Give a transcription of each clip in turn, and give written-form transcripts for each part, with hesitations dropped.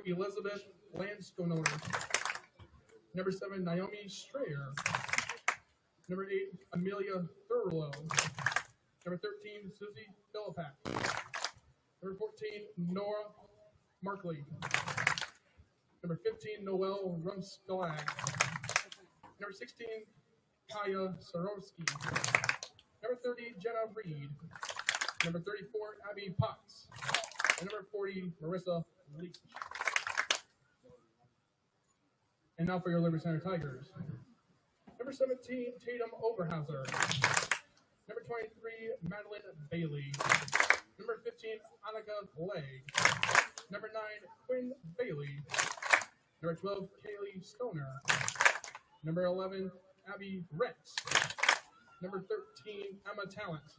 Elizabeth Lanstonor. Number 7, Naomi Strayer. Number 8, Amelia Thurlow. Number 13, Susie Philippak. Number 14, Nora Markley. Number 15, Noelle Rumskalag. Number 16, Kaya Sorowski. Number 30, Jenna Reed. Number 34, Abby Potts. And number 40, Marissa Leach. And now for your Liberty Center Tigers. Number 17, Tatum Oberhauser. Number 23, Madeline Bailey. Number 15, Annika Legg. Number 9, Quinn Bailey. Number 12, Kaylee Stoner. Number 11, Abby Retz. Number 13, Emma Talent.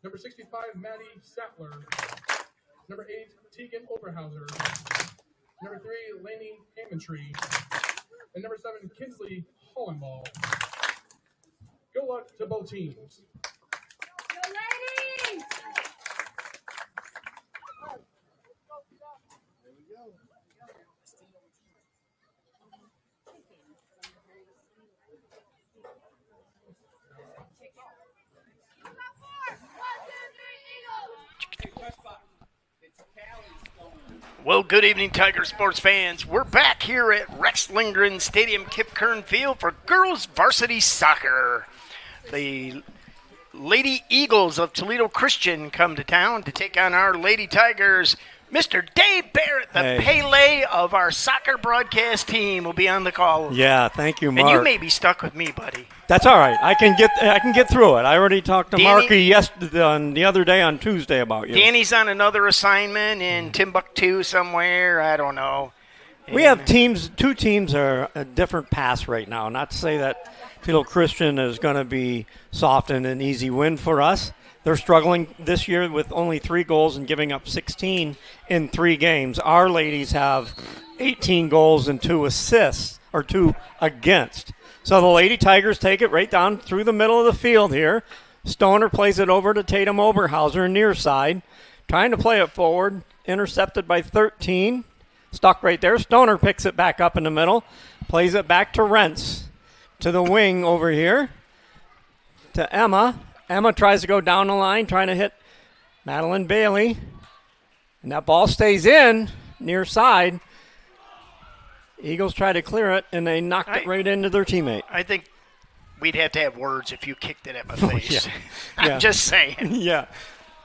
Number 65, Maddie Sattler. Number 8, Tegan Oberhauser. Number 3, Lainey Hammondtree. And number 7, Kinsley Hollenball. Good luck to both teams. Go ladies! There we go. Well, good evening, Tiger sports fans. We're back here at Rex Lindgren Stadium, Kip Kern Field for girls varsity soccer. The Lady Eagles of Toledo Christian come to town to take on our Lady Tigers. Mr. Dave Barrett, the Pele of our soccer broadcast team, will be on the call. Yeah, thank you, Mark. And you may be stuck with me, buddy. That's all right. I can get through it. I already talked to Marky the other day on Tuesday about you. Danny's on another assignment in Timbuktu somewhere. I don't know. We have two teams are a different pass right now. Not to say that Toledo Christian is going to be soft and an easy win for us. They're struggling this year with only 3 goals and giving up 16 in 3 games. Our ladies have 18 goals and 2 assists, or 2 against. So the Lady Tigers take it right down through the middle of the field here. Stoner plays it over to Tatum Oberhauser near side. Trying to play it forward. Intercepted by 13. Stuck right there. Stoner picks it back up in the middle. Plays it back to Rentz. To the wing over here. To Emma. Emma tries to go down the line, trying to hit Madeline Bailey. And that ball stays in, near side. Eagles try to clear it, and they knocked it right into their teammate. I think we'd have to have words if you kicked it at my face. Yeah. I'm just saying. Yeah.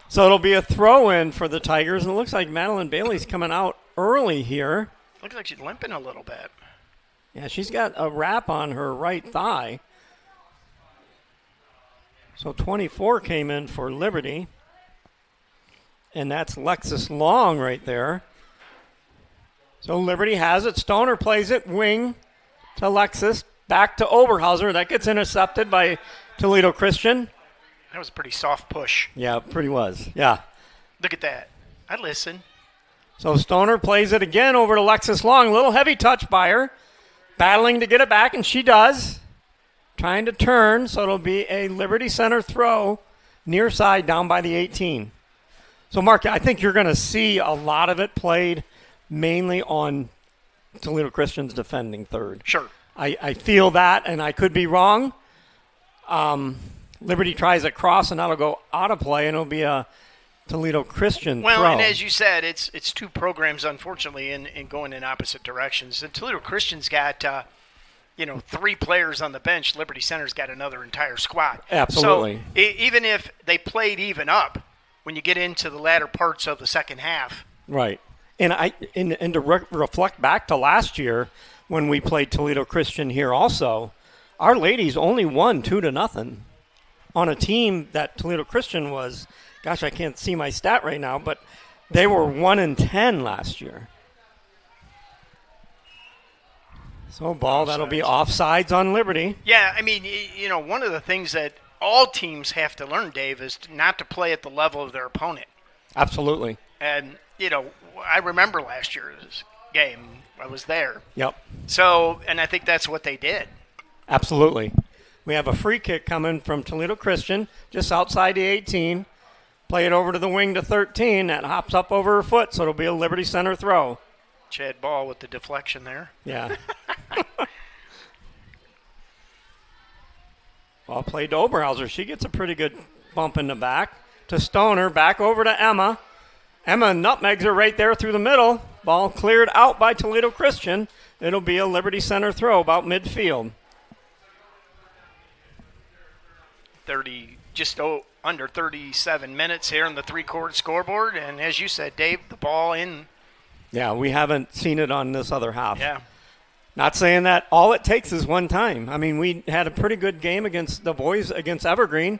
So it'll be a throw-in for the Tigers, and it looks like Madeline Bailey's coming out early here. Looks like she's limping a little bit. Yeah, she's got a wrap on her right thigh. So 24 came in for Liberty. And that's Lexus Long right there. So Liberty has it. Stoner plays it. Wing to Lexus. Back to Oberhauser. That gets intercepted by Toledo Christian. That was a pretty soft push. Yeah, pretty was. Yeah. Look at that. I listen. So Stoner plays it again over to Lexus Long. A little heavy touch by her. Battling to get it back, and she does. Trying to turn, so it'll be a Liberty Center throw near side down by the 18. So, Mark, I think you're going to see a lot of it played mainly on Toledo Christian's defending third. Sure. I feel that, and I could be wrong. Liberty tries a cross, and that'll go out of play, and it'll be a Toledo Christian throw. Well, and as you said, it's 2 programs, unfortunately, in going in opposite directions. And Toledo Christian's got 3 players on the bench. Liberty Center's got another entire squad. Absolutely. So even if they played even up, when you get into the latter parts of the second half. Right. And to reflect back to last year when we played Toledo Christian here also, our ladies only won 2-0 on a team that Toledo Christian was, gosh, I can't see my stat right now, but they were 1-10 last year. So ball, that'll be offsides on Liberty. Yeah, I mean, one of the things that all teams have to learn, Dave, is not to play at the level of their opponent. Absolutely. And, I remember last year's game. I was there. Yep. So, and I think that's what they did. Absolutely. We have a free kick coming from Toledo Christian, just outside the 18. Play it over to the wing to 13. That hops up over her foot, so it'll be a Liberty Center throw. Chad Ball with the deflection there. Yeah. Well played to Oberhauser. She gets a pretty good bump in the back. To Stoner, back over to Emma. Emma nutmegs her right there through the middle. Ball cleared out by Toledo Christian. It'll be a Liberty Center throw about midfield. 30, just under 37 minutes here on the three-court scoreboard. And as you said, Dave, the ball in. Yeah, we haven't seen it on this other half. Yeah. Not saying that all it takes is one time. I mean, we had a pretty good game against the boys, against Evergreen.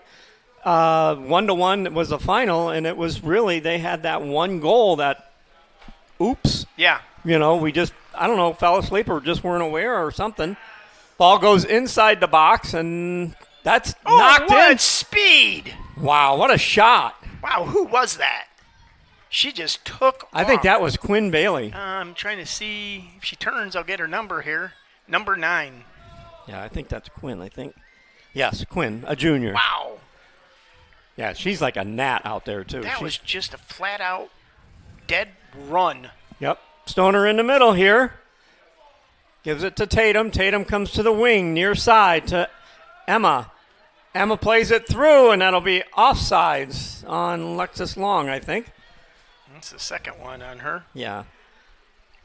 1-1 was the final, and it was really, they had that one goal that, oops. Yeah. You know, we just, I don't know, fell asleep or just weren't aware or something. Ball goes inside the box, and that's knocked what in. Speed. Wow, what a shot. Wow, who was that? She just took I think off. that was Quinn Bailey. I'm trying to see. If she turns, I'll get her number here. Number 9. Yeah, I think that's Quinn, I think. Yes, Quinn, a junior. Wow. Yeah, she's like a gnat out there, too. That was just a flat-out dead run. Yep. Stoner in the middle here. Gives it to Tatum. Tatum comes to the wing, near side to Emma. Emma plays it through, and that'll be offsides on Lexus Long, I think. That's the second one on her. Yeah.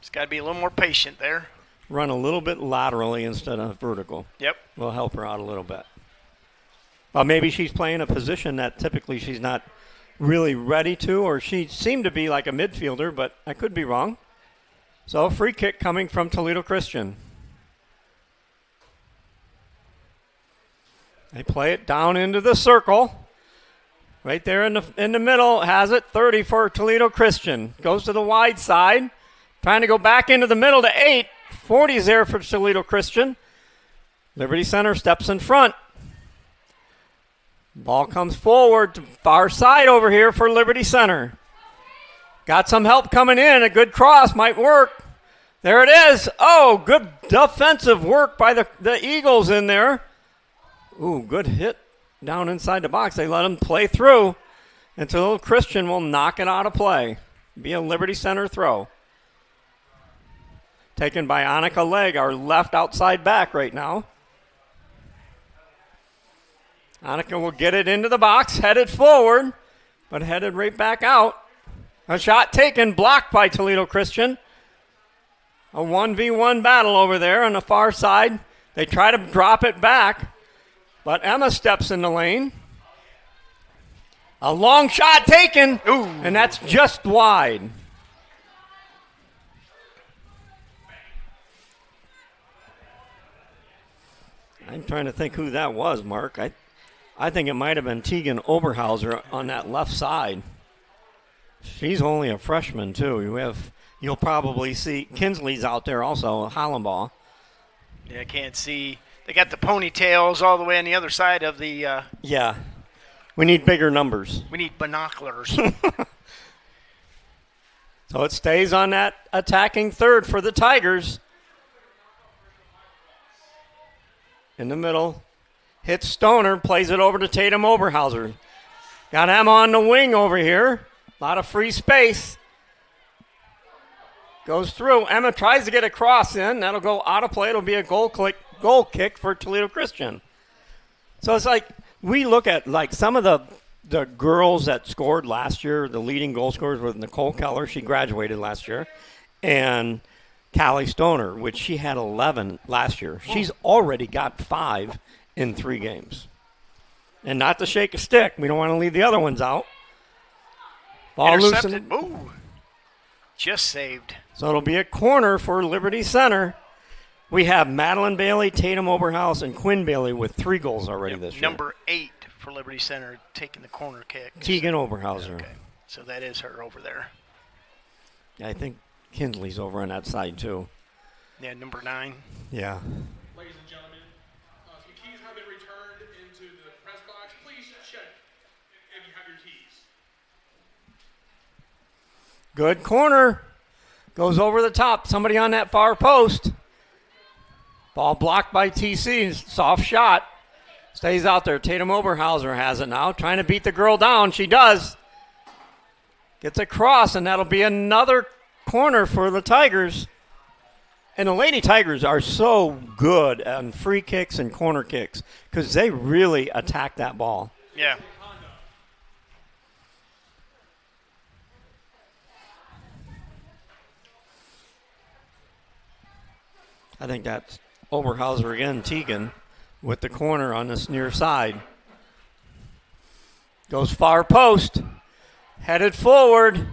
Just got to be a little more patient there. Run a little bit laterally instead of vertical. Yep. Will help her out a little bit. Well, maybe she's playing a position that typically she's not really ready to, or she seemed to be like a midfielder, but I could be wrong. So free kick coming from Toledo Christian. They play it down into the circle. Right there in the middle, has it, 30 for Toledo Christian. Goes to the wide side, trying to go back into the middle to 8. 40 is there for Toledo Christian. Liberty Center steps in front. Ball comes forward to far side over here for Liberty Center. Got some help coming in. A good cross might work. There it is. Oh, good defensive work by the Eagles in there. Ooh, good hit down inside the box. They let him play through. And Toledo Christian will knock it out of play. Be a Liberty Center throw. Taken by Annika Legg, our left outside back right now. Annika will get it into the box, headed forward, but headed right back out. A shot taken, blocked by Toledo Christian. A 1v1 battle over there on the far side. They try to drop it back, but Emma steps in the lane. A long shot taken, Ooh. And that's just wide. I'm trying to think who that was, Mark. I think it might have been Tegan Oberhauser on that left side. She's only a freshman, too. You'll probably see Kinsley's out there also, Hollenbaugh. Yeah, I can't see. They got the ponytails all the way on the other side of the. Yeah. We need bigger numbers. We need binoculars. So it stays on that attacking third for the Tigers. In the middle. Hits Stoner, plays it over to Tatum Oberhauser. Got Emma on the wing over here. A lot of free space. Goes through. Emma tries to get a cross in. That'll go out of play. It'll be a goal kick for Toledo Christian. So it's like we look at like some of the girls that scored last year, the leading goal scorers with Nicole Keller. She graduated last year. And Callie Stoner, which she had 11 last year. She's already got 5 in 3 games. And not to shake a stick. We don't want to leave the other ones out. Ball Intercepted. loosened. Ooh. Just saved. So it'll be a corner for Liberty Center. We have Madeline Bailey, Tatum Oberhaus, and Quinn Bailey with 3 goals already this year. Number 8 for Liberty Center taking the corner kick. Tegan Oberhauser. Okay. So that is her over there. Yeah, I think Kinsley's over on that side, too. Yeah, number 9. Yeah. Ladies and gentlemen, some keys have been returned into the press box. Please check if you have your keys. Good corner. Goes over the top. Somebody on that far post. Ball blocked by TC. Soft shot. Stays out there. Tatum Oberhauser has it now. Trying to beat the girl down. She does. Gets across, and that'll be another corner for the Tigers. And the Lady Tigers are so good on free kicks and corner kicks because they really attack that ball. Yeah. I think that's Oberhauser again, Tegan, with the corner on this near side. Goes far post, headed forward.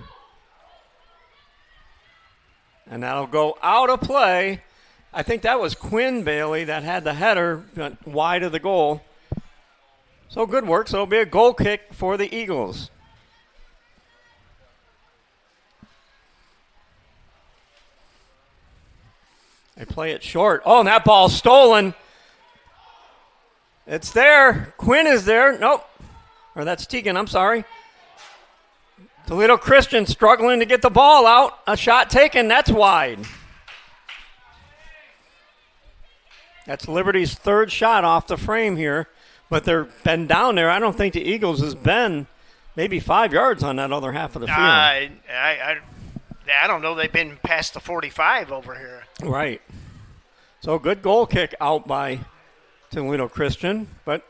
And that'll go out of play. I think that was Quinn Bailey that had the header wide of the goal. So good work. So it'll be a goal kick for the Eagles. They play it short. Oh, and that ball's stolen. It's there. Quinn is there. Nope. Or that's Tegan, I'm sorry. Toledo Christian struggling to get the ball out. A shot taken. That's wide. That's Liberty's third shot off the frame here. But they've been down there. I don't think the Eagles has been maybe 5 yards on that other half of the field. I don't know. They've been past the 45 over here. Right. So good goal kick out by Toledo Christian. But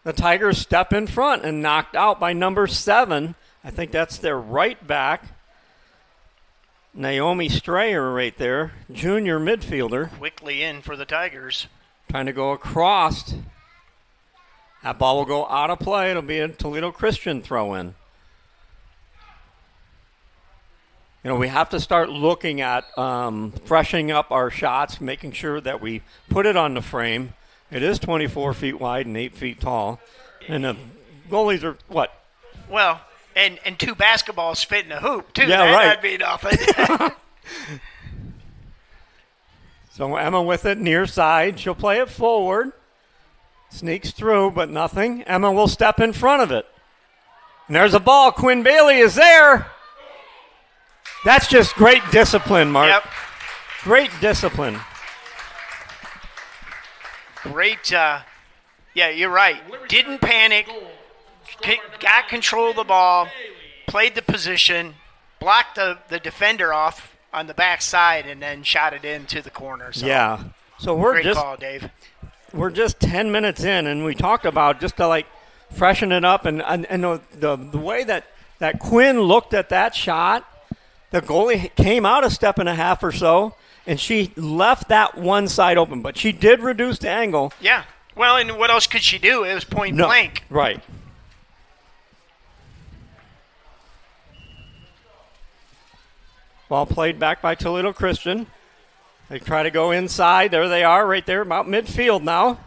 the Tigers step in front and knocked out by number 7. I think that's their right back. Naomi Strayer right there, junior midfielder. Quickly in for the Tigers. Trying to go across. That ball will go out of play. It'll be a Toledo Christian throw-in. You know, we have to start looking at freshening up our shots, making sure that we put it on the frame. It is 24 feet wide and 8 feet tall. And the goalies are, what? Well, and 2 basketballs fit in a hoop, too. Yeah, right. That'd be nothing. So Emma with it near side. She'll play it forward. Sneaks through, but nothing. Emma will step in front of it. And there's a ball. Quinn Bailey is there. That's just great discipline, Mark. Yep. Great discipline. Great. Yeah, you're right. Didn't panic. Got control of the ball. Played the position. Blocked the defender off on the back side and then shot it into the corner. So Yeah. So we're great just call, Dave. we're just 10 minutes in, and we talked about just to like freshen it up and the way that Quinn looked at that shot. The goalie came out a step and a half or so, and she left that one side open. But she did reduce the angle. Yeah. Well, and what else could she do? It was point blank. Right. Ball played back by Toledo Christian. They try to go inside. There they are right there, about midfield now.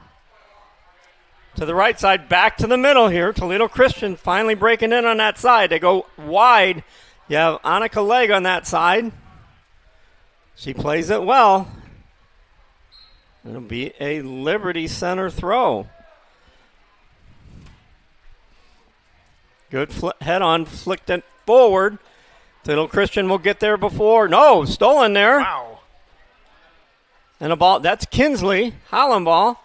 To the right side, back to the middle here. Toledo Christian finally breaking in on that side. They go wide. You have Annika Legg on that side. She plays it well. It'll be a Liberty center throw. Good head on, flicked it forward. Toledo Christian will get there before. No, stolen there. Wow. And a ball, that's Kinsley, Holland ball.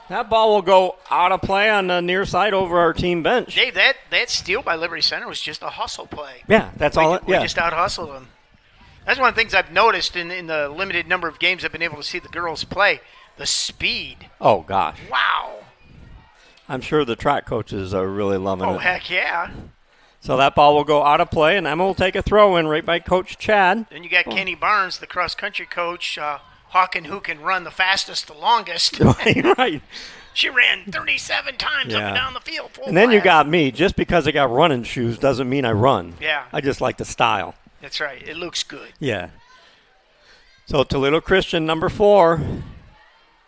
That ball will go out of play on the near side over our team bench. Dave, that steal by Liberty Center was just a hustle play. Yeah, that's all. We just out-hustled them. That's one of the things I've noticed in the limited number of games I've been able to see the girls play. The speed. Oh, gosh. Wow. I'm sure the track coaches are really loving it. Oh, heck yeah. So that ball will go out of play, and Emma will take a throw-in right by Coach Chad. Then you got Kenny Barnes, the cross-country coach, hawking who can run the fastest, the longest. Right. She ran 37 times up and down the field. And then you got me. Just because I got running shoes doesn't mean I run. Yeah. I just like the style. That's right. It looks good. Yeah. So Toledo Christian, number 4.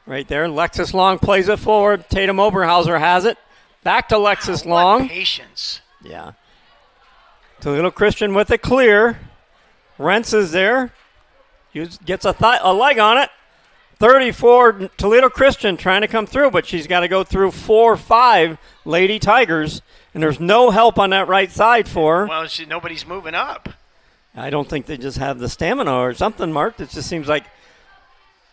Right there. Lexus Long plays it forward. Tatum Oberhauser has it. Back to Lexus Long. What patience. Yeah. Toledo Christian with it clear. Rentz is there. Gets a leg on it. 34 Toledo Christian trying to come through, but she's got to go through 4 or 5 Lady Tigers, and there's no help on that right side for her. Well, nobody's moving up. I don't think they just have the stamina or something, Mark. It just seems like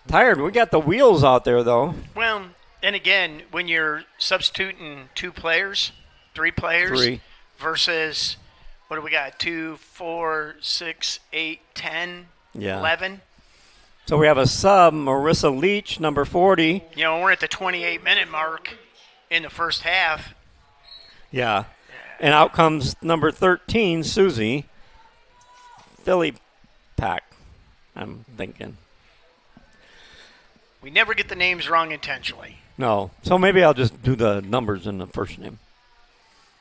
tired. We got the wheels out there, though. Well, and again, when you're substituting 2 players, 3 players, 3. versus What do we got? 2, 4, 6, 8, 10, Yeah. 11. So we have a sub, Marissa Leach, number 40. You know, we're at the 28-minute mark in the first half. Yeah. And out comes number 13, Susie. Philly Pack, I'm thinking. We never get the names wrong intentionally. No. So maybe I'll just do the numbers in the first name.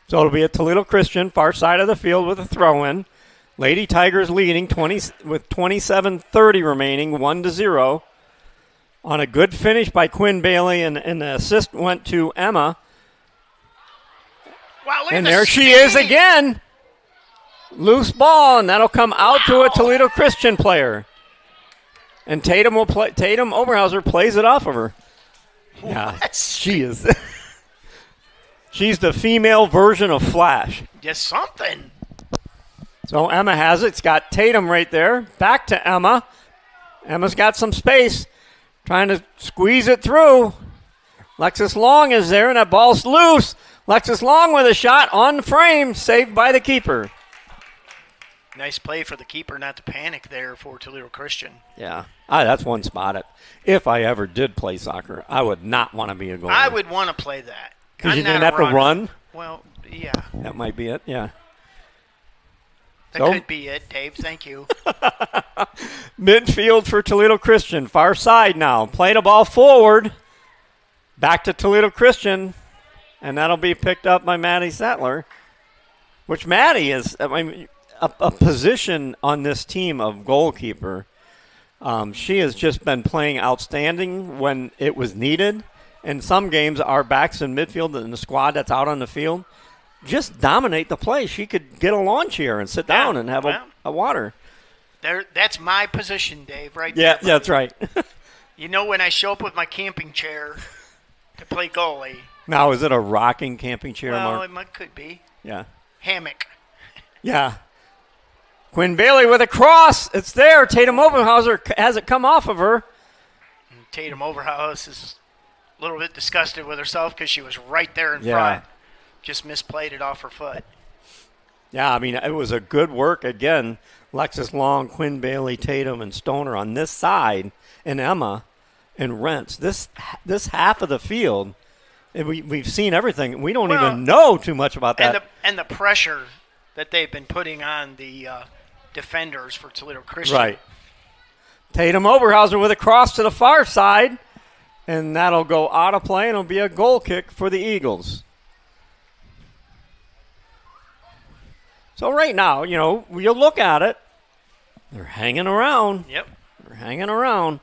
So it'll be a Toledo Christian, far side of the field with a throw-in. Lady Tigers leading 20 with 27:30 remaining, 1-0. On a good finish by Quinn Bailey, and the assist went to Emma. Wow, look And at the there she is speed. again. Loose ball, and that'll come out to a Toledo Christian player. And Tatum Oberhauser plays it off of her. Yeah, What? she is. She's the female version of Flash. Just something. So Emma has it. It's got Tatum right there. Back to Emma. Emma's got some space. Trying to squeeze it through. Lexus Long is there, and that ball's loose. Lexus Long with a shot on frame, saved by the keeper. Nice play for the keeper not to panic there for Toledo Christian. Yeah, that's one spot. If I ever did play soccer, I would not want to be a goalie. I would want to play that. Because I'm you not didn't a have to runner. run. Well, yeah. That might be it, yeah. That So? could be it, Dave. Thank you. Midfield for Toledo Christian. Far side now. Play the ball forward. Back to Toledo Christian. And that'll be picked up by Maddie Sattler. Which Maddie is a position on this team of goalkeeper. She has just been playing outstanding when it was needed. In some games, our backs in midfield and the squad that's out on the field just dominate the play. She could get a lawn chair and sit down and have a water. That's my position, Dave, right Yeah, there. that's right. You know when I show up with my camping chair to play goalie. Now, is it a rocking camping chair, Well, Mark? it could be. Yeah. Hammock. Yeah. Quinn Bailey with a cross. It's there. Tatum Oberhauser has it come off of her. Tatum Overhouse is a little bit disgusted with herself because she was right there in Yeah. front. Just misplayed it off her foot. Yeah, I mean, it was a good work. Again, Lexus Long, Quinn Bailey, Tatum, and Stoner on this side, and Emma and Rents. This half of the field, and we've seen everything. We don't even know too much about that. And the pressure that they've been putting on the defenders for Toledo Christian. Right. Tatum Oberhauser with a cross to the far side, and that'll go out of play, and it'll be a goal kick for the Eagles. So right now, you look at it, they're hanging around. Yep. They're hanging around.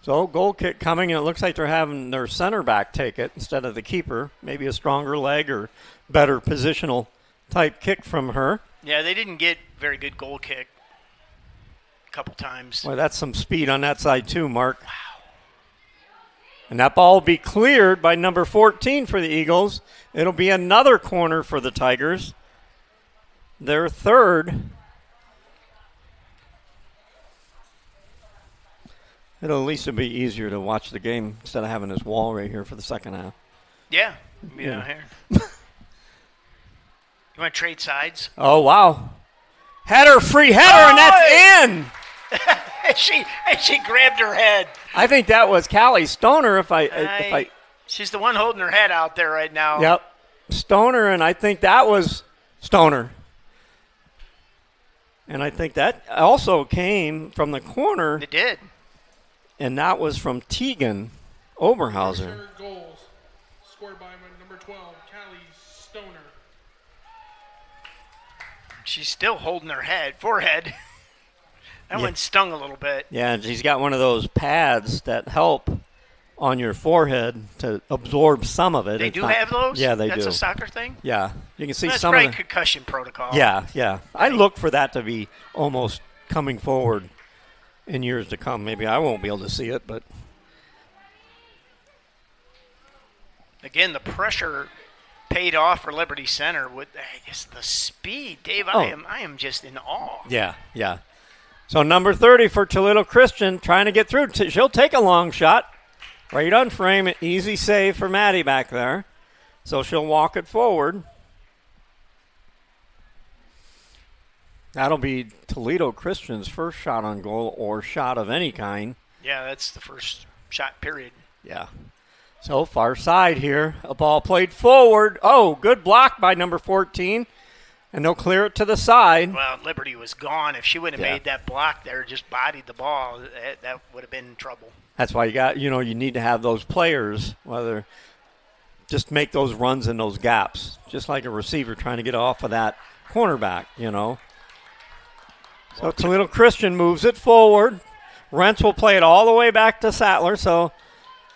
So goal kick coming, and it looks like they're having their center back take it instead of the keeper. Maybe a stronger leg or better positional type kick from her. Yeah, they didn't get very good goal kick a couple times. Well, that's some speed on that side too, Mark. Wow. And that ball will be cleared by number 14 for the Eagles. It'll be another corner for the Tigers. Their third. It'll at least be easier to watch the game instead of having this wall right here for the second half. Yeah. Yeah. Here. You want to trade sides? Oh, wow. Header, free header, and that's in. and she grabbed her head. I think that was Callie Stoner if I She's the one holding her head out there right now. Yep. Stoner, and I think that was Stoner. And I think that also came from the corner, It did. and that was from Tegan Oberhauser. First goals scored by number 12, Callie Stoner. She's still holding her forehead. That one stung a little bit. Yeah, and she's got one of those pads that help on your forehead to absorb some of it. They It's do not- have those? Yeah, they That's do. a soccer thing? Yeah, you can see That's some probably of the. concussion protocol. Yeah. I look for that to be almost coming forward in years to come. Maybe I won't be able to see it, but Again, the pressure paid off for Liberty Center with the speed. Dave, Oh. I am just in awe. yeah. So number 30 for Toledo Christian trying to get through. She'll take a long shot. Right on frame. Easy save for Maddie back there. So she'll walk it forward. That'll be Toledo Christian's first shot on goal or shot of any kind. Yeah, that's the first shot, period. Yeah. So far side here. A ball played forward. Oh, good block by number 14. And they'll clear it to the side. Well, Liberty was gone. If she would have made that block there, just bodied the ball, that would have been trouble. That's why you need to have those players, whether just make those runs in those gaps, just like a receiver trying to get off of that cornerback, So Toledo Christian moves it forward. Rentz will play it all the way back to Sattler, so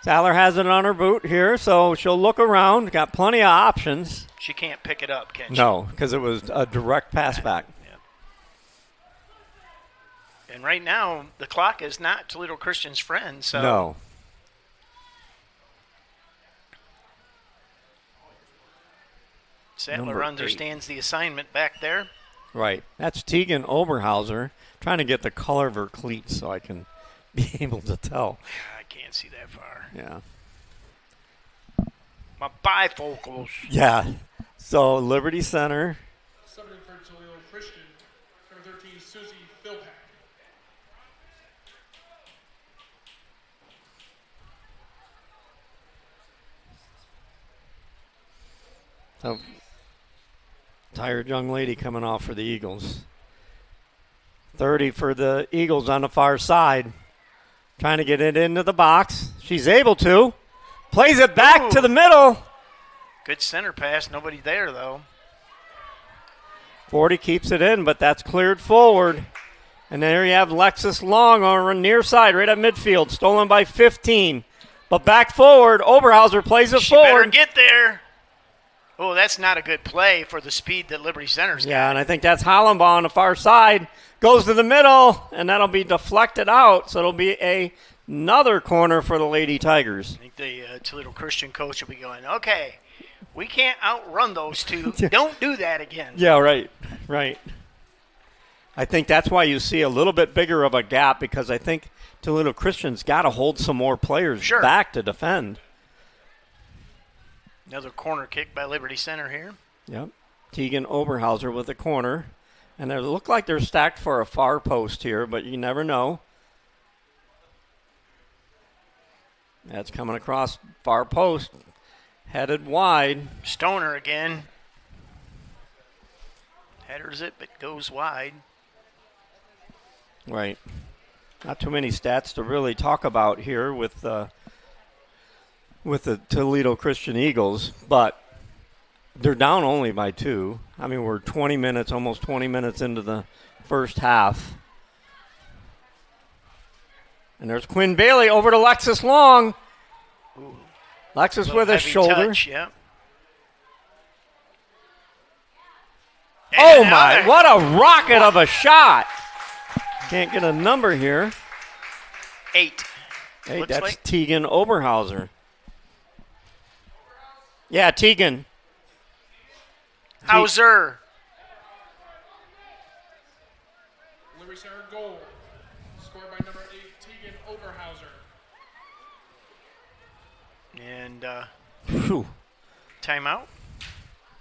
Sattler has it on her boot here, so she'll look around. Got plenty of options. She can't pick it up, can she? No, because it was a direct pass back. Yeah. And right now, the clock is not Toledo Christian's friend. So No. Sattler Number understands the assignment back there. Right. That's Tegan Oberhauser trying to get the color of her cleats so I can be able to tell. I can't see that far. Yeah. My bifocals. Yeah. So Liberty Center. Subbing for Toledo Christian, number 13, Susie Philpack. So, tired young lady coming off for the Eagles. 30 for the Eagles on the far side. Trying to get it into the box. She's able to. Plays it back to the middle. Good center pass. Nobody there, though. 40 keeps it in, but that's cleared forward. And there you have Lexus Long on the near side, right at midfield. Stolen by 15. But back forward, Oberhauser plays it She better forward. get there. Oh, that's not a good play for the speed that Liberty Center's got. Yeah, and I think that's Hollenbaugh on the far side. Goes to the middle, and that'll be deflected out. So it'll be another corner for the Lady Tigers. I think the Toledo Christian coach will be going, okay, we can't outrun those two. Don't do that again. Yeah, right. I think that's why you see a little bit bigger of a gap, because I think Toledo Christian's got to hold some more players back to defend. Another corner kick by Liberty Center here. Yep. Tegan Oberhauser with a corner. And they look like they're stacked for a far post here, but you never know. That's coming across far post. Headed wide. Stoner again. Headers it, but goes wide. Right. Not too many stats to really talk about here with the Toledo Christian Eagles, but they're down only by 2. I mean, we're almost 20 minutes into the first half. And there's Quinn Bailey over to Lexus Long. Ooh. Lexus with a shoulder. Touch, yeah. Oh, my. What a rocket of a shot. Can't get a number here. 8. Hey, that's Tegan Oberhauser. Yeah, Tegan. Hauser. Liberty Center goal. Scored by number 8, Tegan Oberhauser. And Whew. timeout.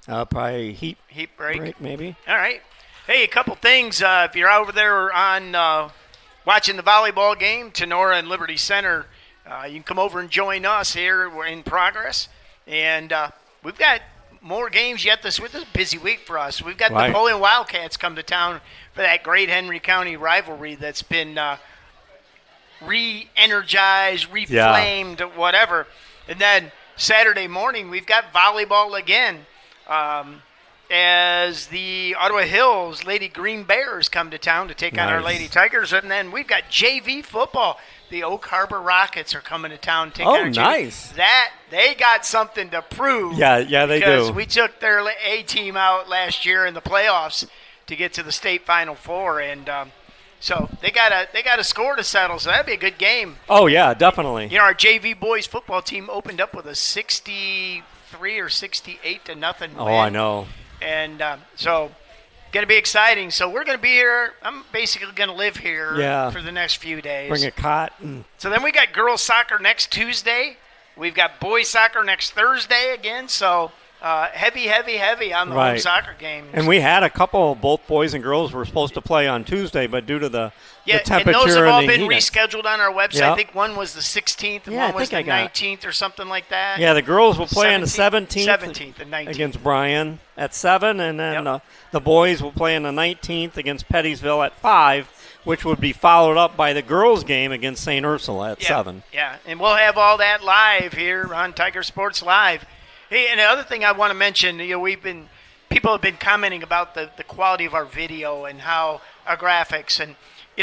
Probably heat break maybe. All right. Hey, a couple things. If you're over there on watching the volleyball game, Tenora and Liberty Center, you can come over and join us here. We're in progress. And we've got more games yet this week. This is a busy week for us. We've got the Napoleon Wildcats come to town for that great Henry County rivalry that's been re-energized, reflamed, whatever. And then Saturday morning, we've got volleyball again as the Ottawa Hills Lady Green Bears come to town to take on our Lady Tigers. And then we've got JV football. The Oak Harbor Rockets are coming to town to take on our nice. That they got something to prove. Yeah, they do. Because we took their A team out last year in the playoffs to get to the state Final Four, and so they got a score to settle. So that'd be a good game. Oh yeah, definitely. You know, our JV boys football team opened up with a 63 or 68 to nothing win. Oh, I know. And so. Going to be exciting. So we're going to be here. I'm basically going to live here for the next few days. Bring a cot. So then we got girls soccer next Tuesday. We've got boys soccer next Thursday again. So heavy on the home Right. soccer games. And we had a couple, both boys and girls were supposed to play on Tuesday, but due to the temperature and those have all the been heat, rescheduled on our website. Yeah. I think one was the 16th and Yeah, one I was think the I got 19th or something like that. Yeah, the girls will play on the 17th, 17th and 19th. against Bryan at 7, and then Yep. the boys will play on the 19th against Pettysville at 5, which would be followed up by the girls' game against St. Ursula at 7. Yeah, and we'll have all that live here on Tiger Sports Live. Hey, and the other thing I want to mention, people have been commenting about the quality of our video and how our graphics, and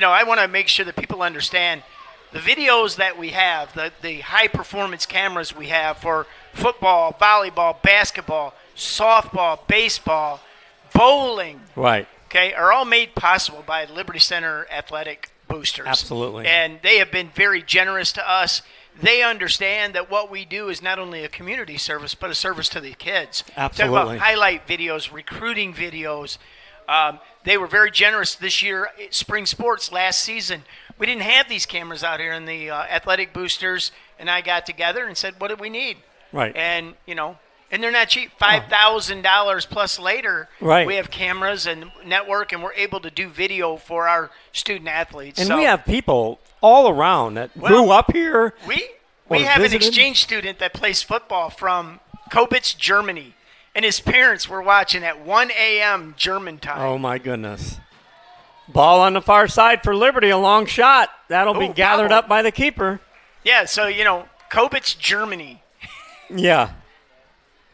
I want to make sure that people understand the videos that we have, the high performance cameras we have for football, volleyball, basketball, softball, baseball, bowling. Right. Okay, are all made possible by Liberty Center Athletic Boosters. Absolutely. And they have been very generous to us. They understand that what we do is not only a community service, but a service to the kids. Absolutely. Talk about highlight videos, recruiting videos. They were very generous this year. Spring sports last season, we didn't have these cameras out here, and the Athletic Boosters and I got together and said, what do we need? Right. And, and they're not cheap. $5,000 plus later, Right. we have cameras and network, and we're able to do video for our student athletes. And so we have people all around that grew up here. we or have an visited. exchange student that plays football from Kobitz, Germany, and his parents were watching at 1 a.m. German time. Oh, my goodness. Ball on the far side for Liberty, a long shot. That'll be Ooh, gathered foul. up by the keeper. Yeah, so, Kobitz, Germany. Yeah.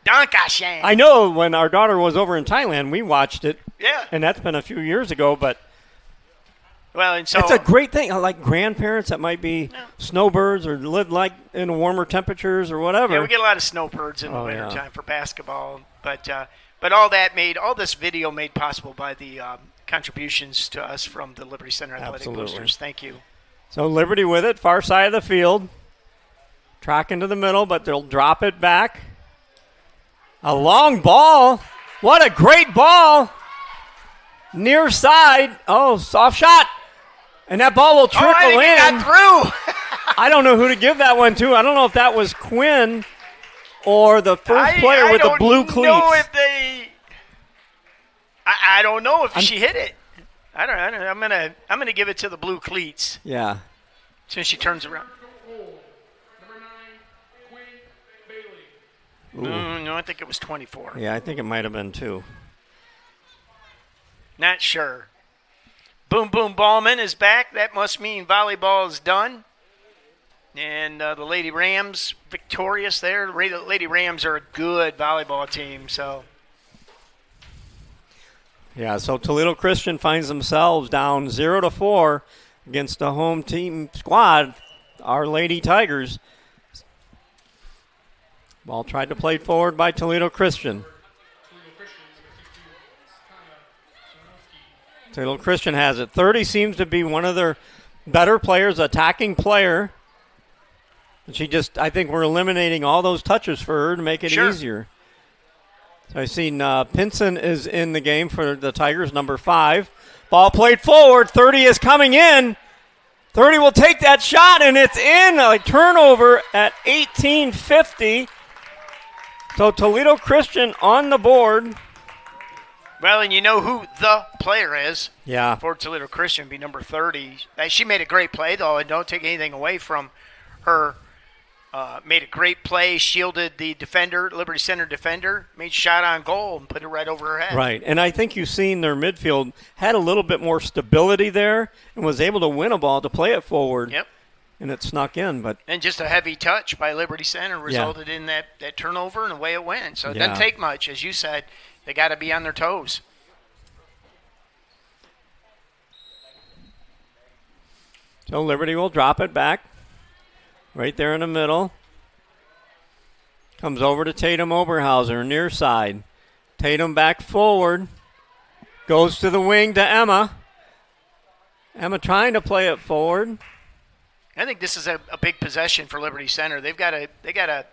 Dankeschön. I know when our daughter was over in Thailand, we watched it, Yeah. and that's been a few years ago, but Well, and so it's a great thing. Like grandparents that might be snowbirds or live like in warmer temperatures or whatever. yeah, we get a lot of snowbirds in the Oh, winter yeah. time for basketball, but all this video made possible by the contributions to us from the Liberty Center Athletic Absolutely. Boosters. Thank you. So Liberty with it, far side of the field. Track into the middle, but they'll drop it back. A long ball. What a great ball. Near side. Oh, soft shot. And that ball will trickle I think in. it got through. I don't know who to give that one to. I don't know if that was Quinn or the first player with the blue cleats. I don't know if she hit it. I don't know. I'm gonna give it to the blue cleats Yeah. as soon as she turns around. Number 9, Quinn Bailey. No, I think it was 24. Yeah, I think it might have been two. Not sure. Boom Boom Ballman is back. That must mean volleyball is done. And the Lady Rams victorious there. The Lady Rams are a good volleyball team, so. Yeah, so Toledo Christian finds themselves down 0-4 against the home team squad, Our Lady Tigers. Ball tried to play forward by Toledo Christian. Toledo Christian has it. 30 seems to be one of their better players, attacking player. And I think we're eliminating all those touches for her to make it Sure. easier. So I seen Pinson is in the game for the Tigers, number 5. Ball played forward. 30 is coming in. 30 will take that shot, and it's in. A turnover at 18:50. So Toledo Christian on the board. Well, and you know who the player is Yeah. for Toledo Christian, be number 30. She made a great play, though, and don't take anything away from her. Made a great play, shielded the defender, Liberty Center defender, made a shot on goal and put it right over her head. Right, and I think you've seen their midfield had a little bit more stability there and was able to win a ball to play it forward. Yep. And it snuck in, but And just a heavy touch by Liberty Center resulted in that turnover, and away it went. So it doesn't take much. As you said, they got to be on their toes. so Liberty will drop it back. Right there in the middle. Comes over to Tatum Oberhauser, near side. Tatum back forward. Goes to the wing to Emma. Emma trying to play it forward. I think this is a big possession for Liberty Center. They got to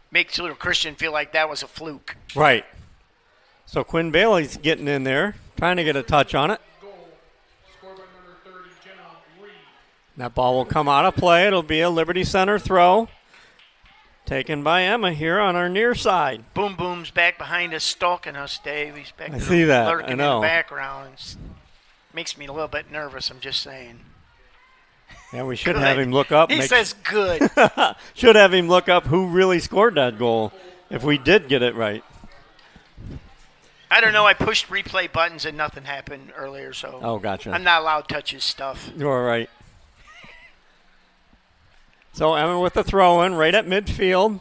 make Toledo Christian feel like that was a fluke. Right. So Quinn Bailey's getting in there, trying to get a touch on it. Goal. Scored by number 30, Jenna Reed. That ball will come out of play. It'll be a Liberty Center throw. Taken by Emma here on our near side. Boom Boom's back behind us, stalking us, Dave. He's back I there see that. lurking I know. in the background. Makes me a little bit nervous, I'm just saying. Yeah, we should Good. have him look up. He says good. Should have him look up who really scored that goal if we did get it right. I don't know. I pushed replay buttons and nothing happened earlier, so Oh, gotcha. I'm not allowed to touch his stuff. You're right. So Emma with the throw-in right at midfield.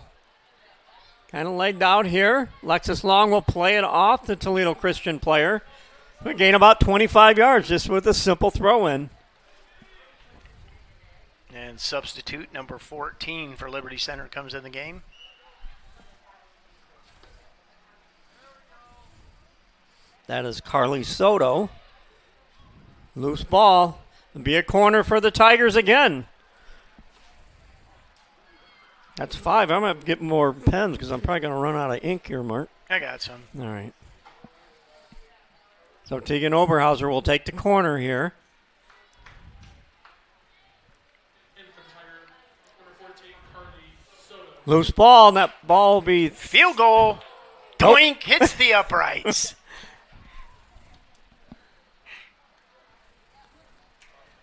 Kind of legged out here. Lexus Long will play it off the Toledo Christian player. We gain about 25 yards just with a simple throw-in. And substitute number 14 for Liberty Center comes in the game. That is Carly Soto. Loose ball. It'll be a corner for the Tigers again. That's 5. I'm going to get more pens because I'm probably going to run out of ink here, Mark. I got some. All right. So Tegan Oberhauser will take the corner here. Loose ball, and that ball will be Field goal. Doink hits the uprights.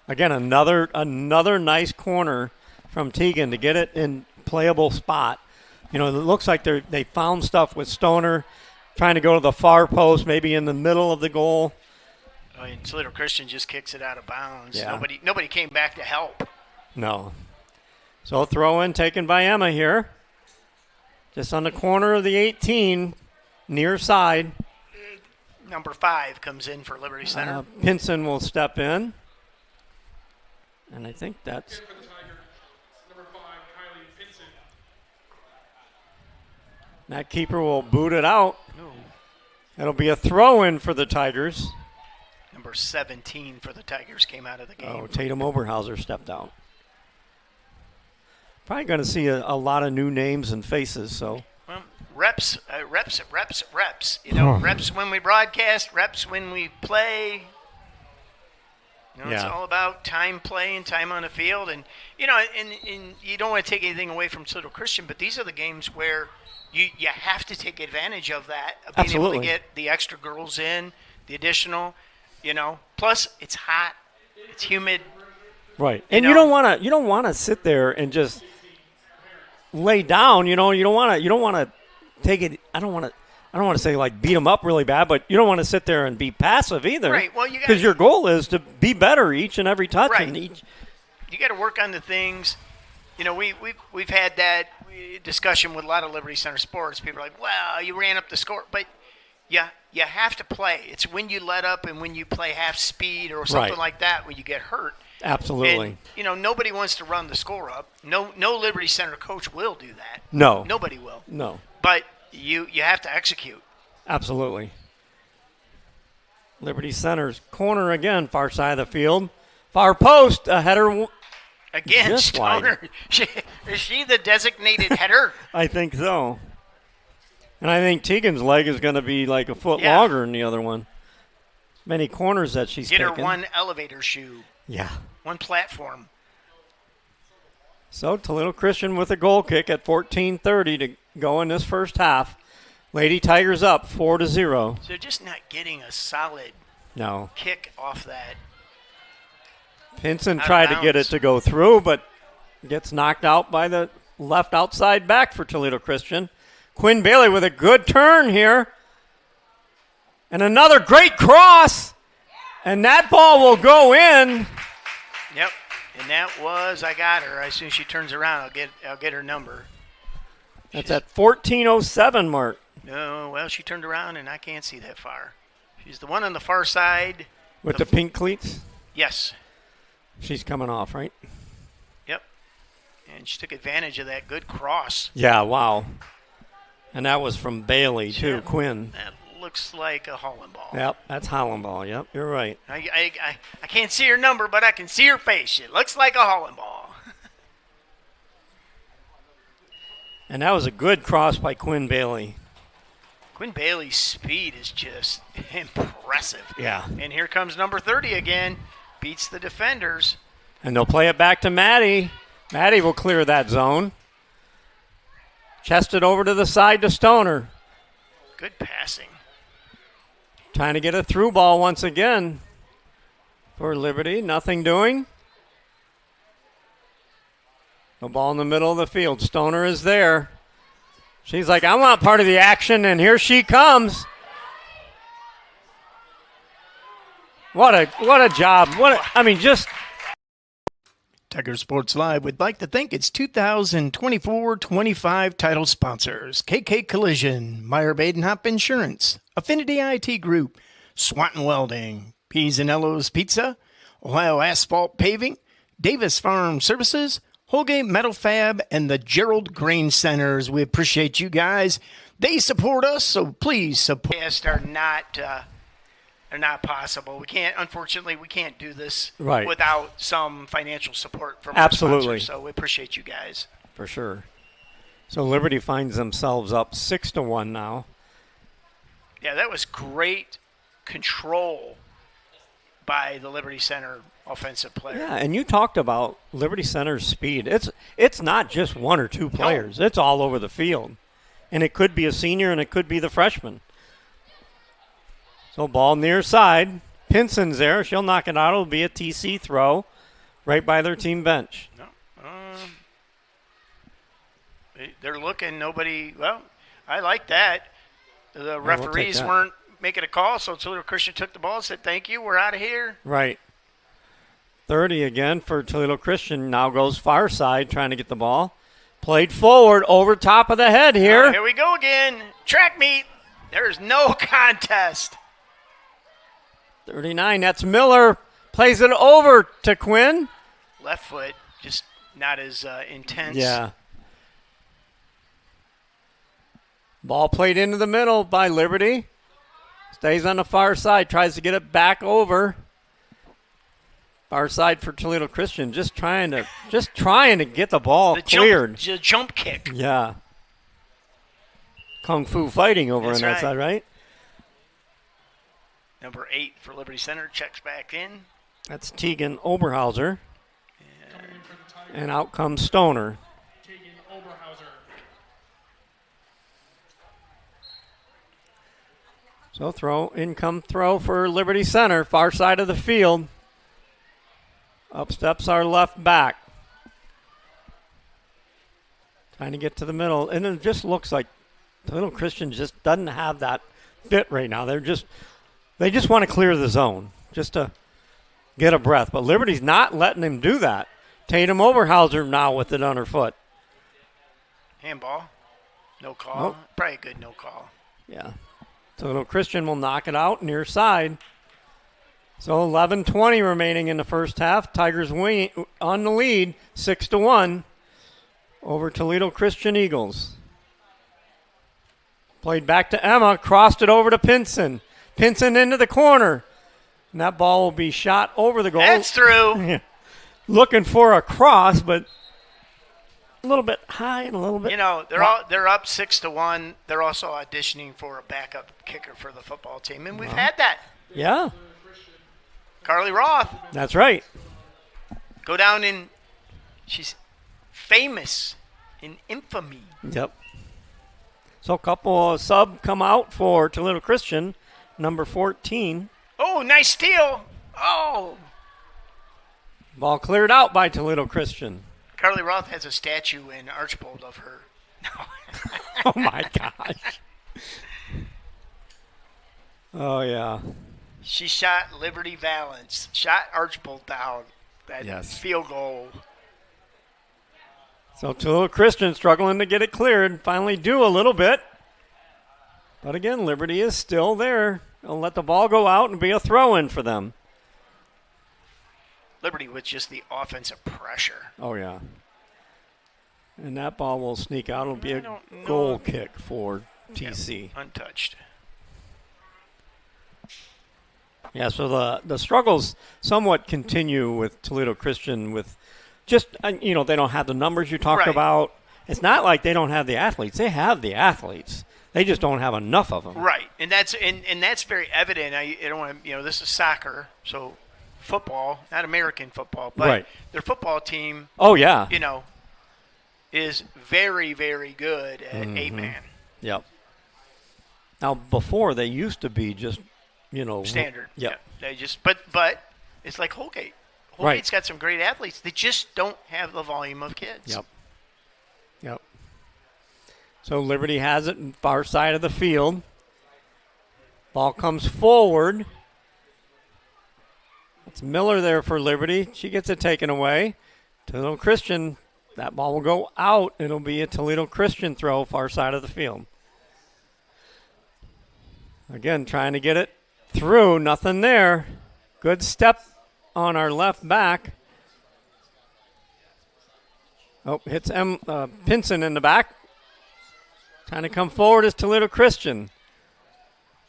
again another nice corner from Tegan to get it in playable spot. You know, it looks like they found stuff with Stoner trying to go to the far post, maybe in the middle of the goal. I mean, Toledo Christian just kicks it out of bounds. Yeah. Nobody came back to help. No. So throw in taken by Emma here. Just on the corner of the 18, near side. Number 5 comes in for Liberty Center. Pinson will step in. And I think that's... That keeper will boot it out. It'll be a throw-in for the Tigers. Number 17 for the Tigers came out of the game. Oh, Tatum Oberhauser stepped out. Probably going to see a lot of new names and faces. So Well, reps. You know, reps when we broadcast, reps when we play. You know, It's all about time play and time on the field. And, you know, and you don't want to take anything away from Toledo Christian, but these are the games where you have to take advantage of that, of being Absolutely. able to get the extra girls in, the additional, you know. Plus, it's hot, it's humid. right, and know- you don't want to sit there and just lay down. You know, you don't want to take it. I don't want to say like beat them up really bad, but you don't want to sit there and be passive either. Right, well, you because your goal is to be better each and every touch. Right. And each. You got to work on the things. You know, we've had that discussion with a lot of Liberty Center sports. People are like, "Well, you ran up the score," but you have to play. It's when you let up and when you play half speed or something Right. like that when you get hurt. Absolutely. And, you know, nobody wants to run the score up. No Liberty Center coach will do that. No. Nobody will. No. But you have to execute. Absolutely. Liberty Center's corner again, far side of the field. Far post, a header. Again, Just wide. Stoner. Is she the designated header? I think so. And I think Tegan's leg is going to be like a foot Yeah. longer than the other one. Many corners that she's Get her taken. one elevator shoe, Yeah. one platform. So Toledo Christian with a goal kick at 14:30 to go in this first half. Lady Tigers up 4-0. So just not getting a solid No. kick off that. Pinson Out of tried to get it bounds. to go through, but gets knocked out by the left outside back for Toledo Christian. Quinn Bailey with a good turn here. And another great cross. And that ball will go in. Yep. And that was, I got her. As soon as she turns around, I'll get her number. That's at 14:07 mark. No, well, she turned around and I can't see that far. She's the one on the far side. With the pink cleats. Yes. She's coming off, right? Yep. And she took advantage of that good cross. Yeah, wow. And that was from Bailey, too, Yeah. Quinn. That looks like a Holland ball. Yep, that's Holland ball. Yep, you're right. I can't see her number, but I can see her face. It looks like a Holland ball. And that was a good cross by Quinn Bailey. Quinn Bailey's speed is just impressive. Yeah. And here comes number 30 again. Beats the defenders. And they'll play it back to Maddie. Maddie will clear that zone. Chested over to the side to Stoner. Good passing. Trying to get a through ball once again for Liberty. Nothing doing. The ball in the middle of the field. Stoner is there. She's like, I want part of the action, and here she comes. What a job. Just Tiger Sports Live would like to thank its 2024-25 title sponsors: KK Collision, Meyer Badenhop Insurance, Affinity IT Group, Swanton Welding, P's and Ello's Pizza, Ohio Asphalt Paving, Davis Farm Services, Holgate Metal Fab, and the Gerald Grain Centers. We appreciate you guys. They support us, so please support us. They're not possible. We can't do this without some financial support from our sponsors. So we appreciate you guys. For sure. So Liberty finds themselves up 6-1 now. Yeah, that was great control by the Liberty Center offensive player. Yeah, and you talked about Liberty Center's speed. It's not just one or two players. No. It's all over the field. And it could be a senior and it could be the freshman. So ball near side. Pinson's there. She'll knock it out. It'll be a TC throw right by their team bench. No. They're looking. Nobody. Well, I like that. The referees weren't making a call, so Toledo Christian took the ball and said, thank you, we're out of here. Right. 30 again for Toledo Christian. Now goes far side trying to get the ball. Played forward over top of the head here. Here we go again. Track meet. There's no contest. 39, that's Miller. Plays it over to Quinn. Left foot, just not as intense. Yeah. Ball played into the middle by Liberty. Stays on the far side, tries to get it back over. Far side for Toledo Christian, just trying to get the ball cleared. The jump kick. Yeah. Kung Fu fighting over on that side, right? Number 8 for Liberty Center checks back in. That's Tegan Oberhauser. And out comes Stoner. Tegan Oberhauser. So throw for Liberty Center, far side of the field. Up steps our left back. Trying to get to the middle. And it just looks like Toledo Christian just doesn't have that fit right now. They just want to clear the zone just to get a breath. But Liberty's not letting him do that. Tatum Oberhauser now with it on her foot. Handball. No call. Nope. Probably a good no call. Yeah. Toledo Christian will knock it out near side. So 11:20 remaining in the first half. Tigers win on the lead, 6-1 over Toledo Christian Eagles. Played back to Emma, crossed it over to Pinson. Pinson into the corner. And that ball will be shot over the goal. That's through. Looking for a cross, but a little bit high and a little bit. You know, they're up 6-1. They're also auditioning for a backup kicker for the football team, and we've had that. Yeah. Carly Roth. That's right. Go down in. She's famous in infamy. Yep. So a couple of sub come out for Toledo Christian, number 14. Oh, nice steal. Oh. Ball cleared out by Toledo Christian. Carly Roth has a statue in Archbold of her. Oh, my gosh. Oh, yeah. She shot Liberty Valance, shot Archbold down. That field goal. So Toledo Christian struggling to get it cleared. Finally do a little bit. But again, Liberty is still there. They'll let the ball go out and be a throw-in for them. Liberty with just the offensive pressure. Oh, yeah. And that ball will sneak out. It'll be a goal kick for TC. Yep, untouched. Yeah, so the struggles somewhat continue with Toledo Christian with just, they don't have the numbers you talked about. It's not like they don't have the athletes. They have the athletes. They just don't have enough of them. Right, and that's very evident. I don't want to, this is soccer, so football, not American football, but their football team. Oh, yeah. is very, very good at 8-man. Yep. Now, before, they used to be just, Standard. Yep. Yeah. They just, but it's like Holgate. Holgate's got some great athletes. They just don't have the volume of kids. Yep. So Liberty has it in far side of the field. Ball comes forward. It's Miller there for Liberty. She gets it taken away. Toledo Christian, that ball will go out. It'll be a Toledo Christian throw, far side of the field. Again, trying to get it through. Nothing there. Good step on our left back. Oh, hits Pinson in the back. Trying to come forward is Toledo Christian.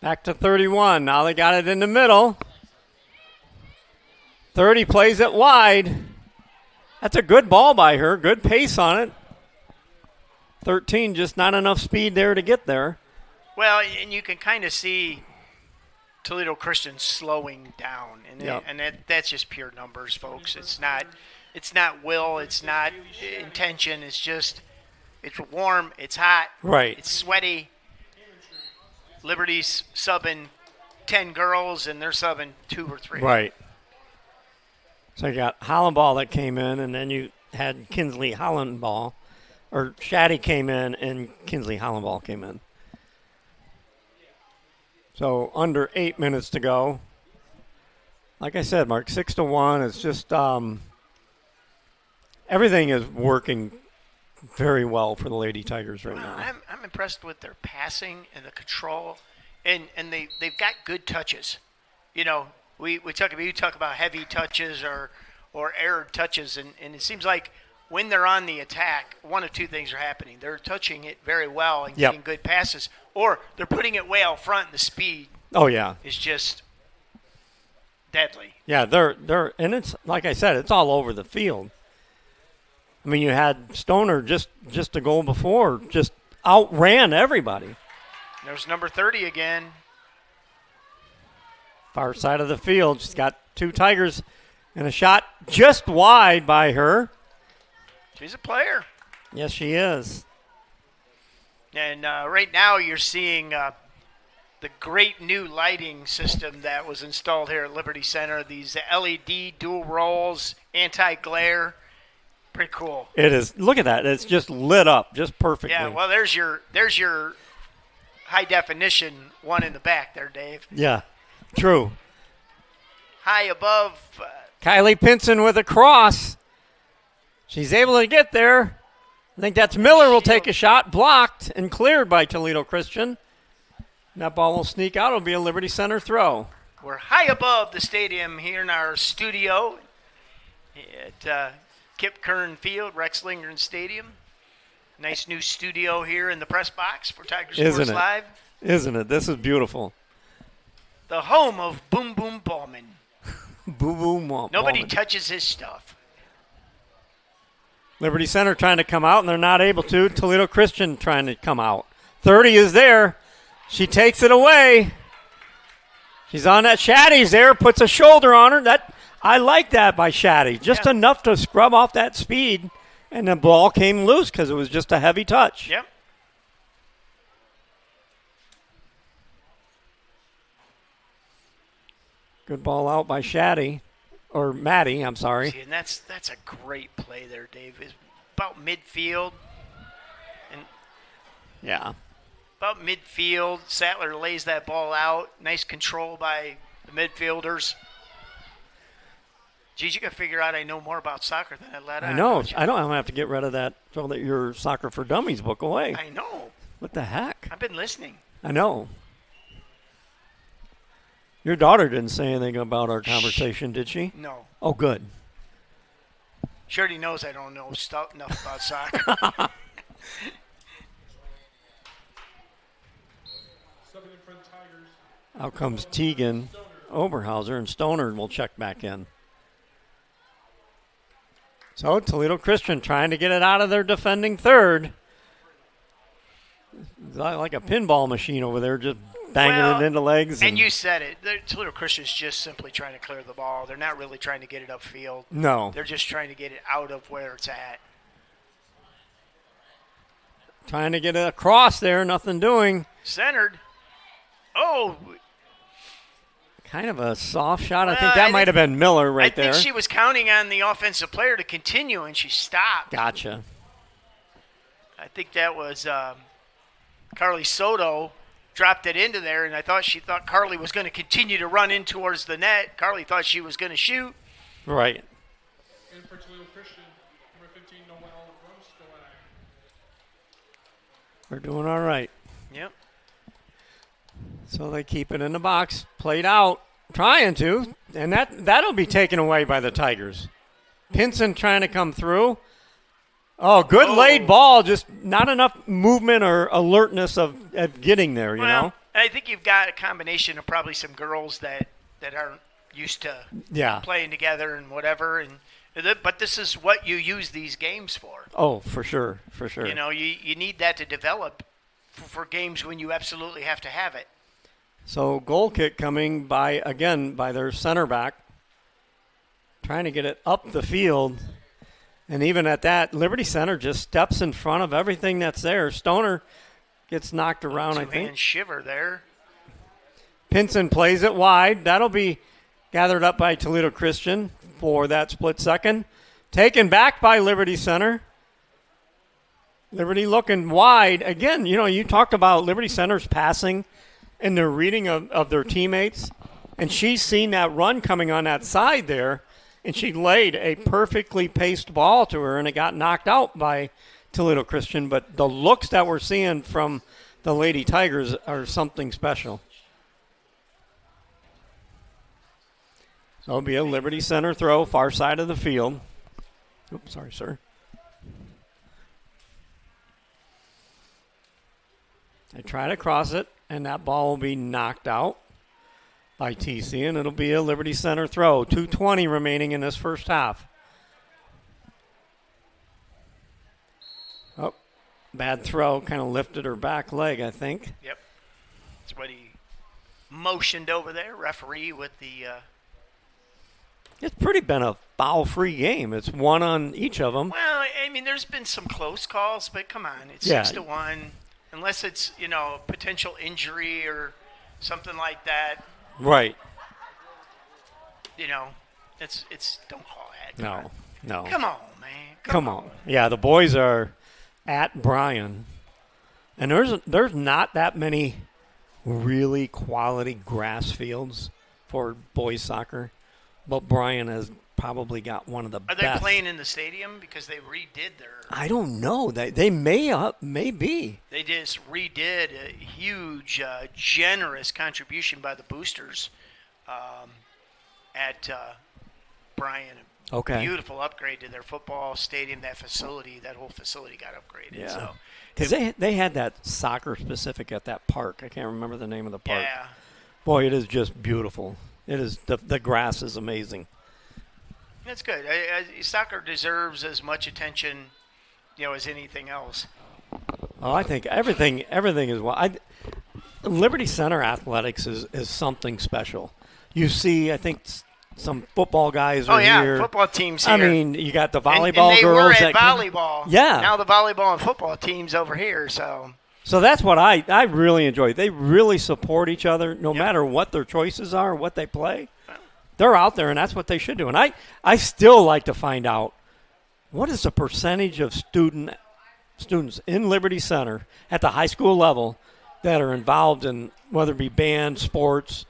Back to 31. Now they got it in the middle. 30 plays it wide. That's a good ball by her. Good pace on it. 13, just not enough speed there to get there. Well, and you can kind of see Toledo Christian slowing down, and that's just pure numbers, folks. It's not will, it's not intention. It's just it's warm, it's hot, right? It's sweaty. Liberty's subbing 10 girls, and they're subbing 2 or 3. Right. So you got Hollenball that came in, and then you had Kinsley Hollenball, or Shaddy came in, and Kinsley Hollenball came in. So under 8 minutes to go. Like I said, Mark, 6-1. It's just everything is working very well for the Lady Tigers right now. I'm impressed with their passing and the control, and they've got good touches. You talk about heavy touches or errored touches, and it seems like when they're on the attack, one of two things are happening. They're touching it very well and getting good passes, or they're putting it way out front, and the speed is just deadly. Yeah, they're and it's like I said, it's all over the field. I mean, you had Stoner just a goal before, just outran everybody. There's number 30 again. Far side of the field. She's got 2 Tigers and a shot just wide by her. She's a player. Yes, she is. And right now you're seeing the great new lighting system that was installed here at Liberty Center. These LED dual rolls, anti-glare. Pretty cool. It is. Look at that. It's just lit up just perfectly. Yeah, well, there's your high definition one in the back there, Dave. Yeah, true. High above. Kylie Pinson with a cross. She's able to get there. I think that's Miller will take a shot. Blocked and cleared by Toledo Christian. That ball will sneak out. It'll be a Liberty Center throw. We're high above the stadium here in our studio at Kip Kern Field, Rex Lindgren Stadium. Nice new studio here in the press box for Tiger Sports Live. Isn't it? This is beautiful. The home of Boom Boom Ballman. Boom Boom Ballman. Nobody touches his stuff. Liberty Center trying to come out, and they're not able to. Toledo Christian trying to come out. 30 is there. She takes it away. She's on that. Shaddy's there, puts a shoulder on her. I like that by Shaddy. Just enough to scrub off that speed, and the ball came loose because it was just a heavy touch. Yep. Good ball out by Shaddy, or Maddie, I'm sorry. See, and that's a great play there, Dave. It's about midfield. And yeah. About midfield. Sattler lays that ball out. Nice control by the midfielders. Geez, you got to figure out I know more about soccer than I let on. I know. I'm going to have to get rid of that, throw that your Soccer for Dummies book away. I know. What the heck? I've been listening. I know. Your daughter didn't say anything about our conversation, did she? No. Oh, good. She already knows I don't know enough about soccer. Out comes Tegan Oberhauser, and Stoner will check back in. So Toledo Christian trying to get it out of their defending third. Like a pinball machine over there, just banging it into legs. And you said it. Toledo Christian's just simply trying to clear the ball. They're not really trying to get it upfield. No. They're just trying to get it out of where it's at. Trying to get it across there, nothing doing. Centered. Oh. Kind of a soft shot. I think that might have been Miller right there. I think she was counting on the offensive player to continue, and she stopped. Gotcha. I think that was Carly Soto dropped it into there, and she thought Carly was going to continue to run in towards the net. Carly thought she was going to shoot. Right. And for Toledo Christian, number 15, Noel Rumstelak. We're doing all right. Yep. So they keep it in the box, played out, trying to, and that'll be taken away by the Tigers. Pinson trying to come through. Oh, good laid ball, just not enough movement or alertness of getting there, you know? I think you've got a combination of probably some girls that aren't used to playing together and whatever, but this is what you use these games for. Oh, for sure, for sure. You know, you need that to develop for games when you absolutely have to have it. So goal kick coming by their center back, trying to get it up the field. And even at that, Liberty Center just steps in front of everything that's there. Stoner gets knocked around, I think. Two-hand shiver there. Pinson plays it wide. That'll be gathered up by Toledo Christian for that split second. Taken back by Liberty Center. Liberty looking wide. Again, you know, you talked about Liberty Center's passing and their reading of their teammates. And she's seen that run coming on that side there. And she laid a perfectly paced ball to her, and it got knocked out by Toledo Christian. But the looks that we're seeing from the Lady Tigers are something special. So it'll be a Liberty Center throw, far side of the field. Oops, sorry, sir. They try to cross it, and that ball will be knocked out by TC, and it'll be a Liberty Center throw. 2:20 remaining in this first half. Oh, bad throw. Kind of lifted her back leg, I think. Yep. That's what he motioned over there, referee with the... It's pretty been a foul-free game. It's one on each of them. Well, I mean, there's been some close calls, but come on. It's 6-1. Unless it's, you know, potential injury or something like that. Right. You know, it's don't call that. No. Come on, man. Come on. Yeah, the boys are at Bryan. And there's not that many really quality grass fields for boys soccer. But Bryan has probably got one of the best. Are they playing in the stadium because they redid their... I don't know. They may be. They just redid a huge, generous contribution by the boosters at Bryan. Okay. Beautiful upgrade to their football stadium, that whole facility got upgraded. Yeah. So because they had that soccer specific at that park. I can't remember the name of the park. Yeah. Boy, it is just beautiful. It is the grass is amazing. That's good. Soccer deserves as much attention, you know, as anything else. Oh, I think everything is well. Liberty Center athletics is something special. You see, I think some football guys are here. Football teams here. I mean, you got the volleyball and they girls. Were at volleyball. Yeah. Now the volleyball and football teams over here, so. So that's what I really enjoy. They really support each other no matter what their choices are, what they play. They're out there, and that's what they should do. And I still like to find out what is the percentage of students in Liberty Center at the high school level that are involved in whether it be band, sports,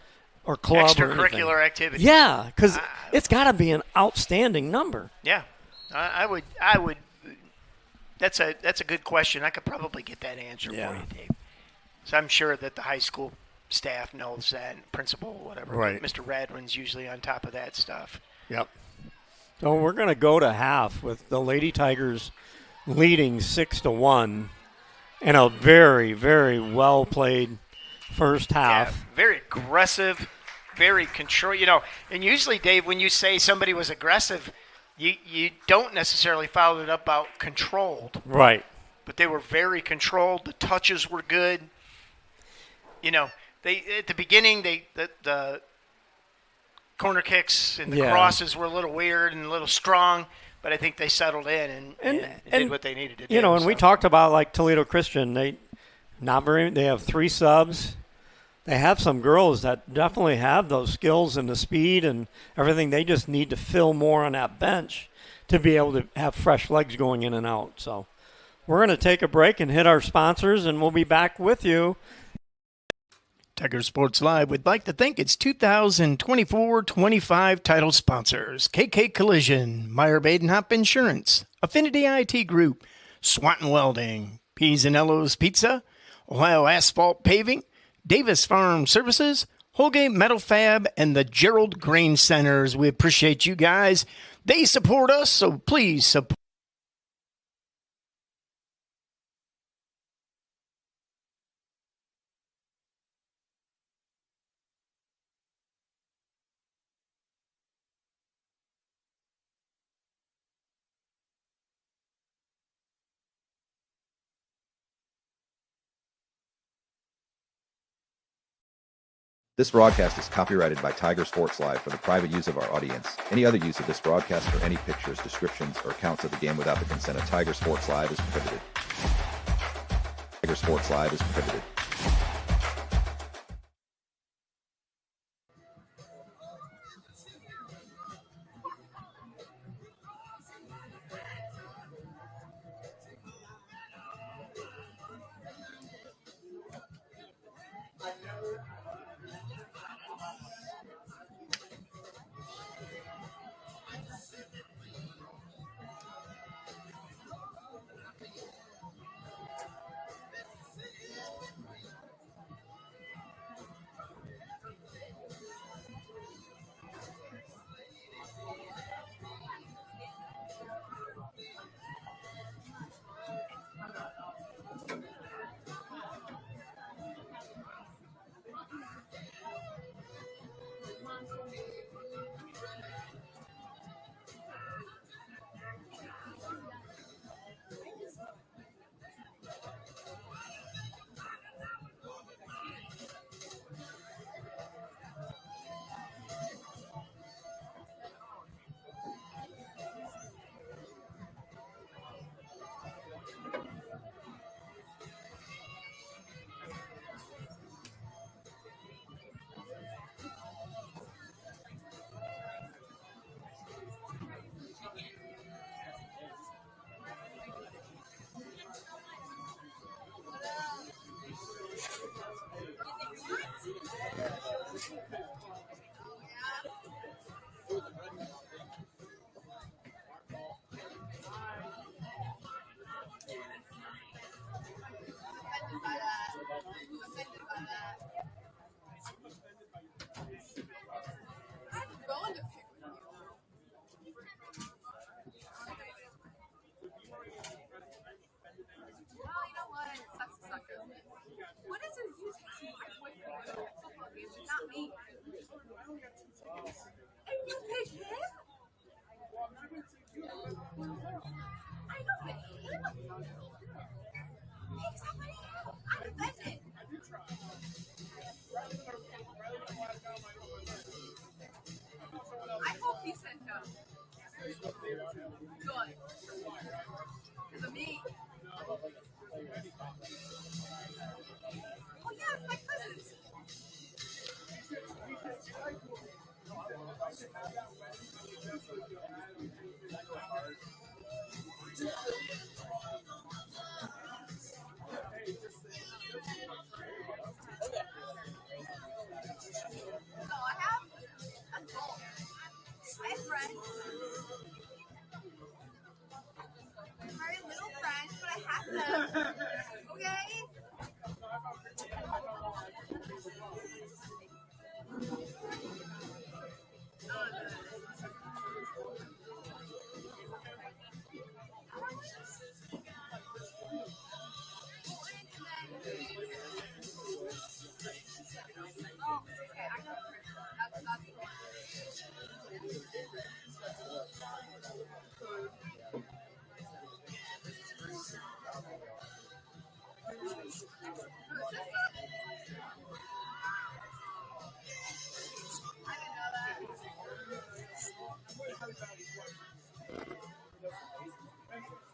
or club extracurricular activities. Yeah, because it's got to be an outstanding number. Yeah, I would. That's a good question. I could probably get that answer for you, Dave. So I'm sure that the high school staff knows that, principal, whatever. Right. Mr. Radwin's usually on top of that stuff. Yep. So we're going to go to half with the Lady Tigers leading 6-1 in a very, very well played first half. Yeah, very aggressive, very control. You know, and usually, Dave, when you say somebody was aggressive, you don't necessarily follow it up about controlled. Right. But they were very controlled. The touches were good. You know, they at the beginning the corner kicks and the crosses were a little weird and a little strong. but I think they settled in and did what they needed to do. You know, and we talked about like Toledo Christian. They have 3 subs. They have some girls that definitely have those skills and the speed and everything. They just need to fill more on that bench to be able to have fresh legs going in and out. So we're going to take a break and hit our sponsors, and we'll be back with you. Tiger Sports Live would like to thank its 2024-25 title sponsors: KK Collision, Meyer Badenhop Insurance, Affinity IT Group, Swanton Welding, P's and Ello's Pizza, Ohio Asphalt Paving, Davis Farm Services, Holgate Metal Fab, and the Gerald Grain Centers. We appreciate you guys. They support us, so please support. This broadcast is copyrighted by Tiger Sports Live for the private use of our audience. Any other use of this broadcast or any pictures, descriptions, or accounts of the game without the consent of Tiger Sports Live is prohibited. Tiger Sports Live is prohibited.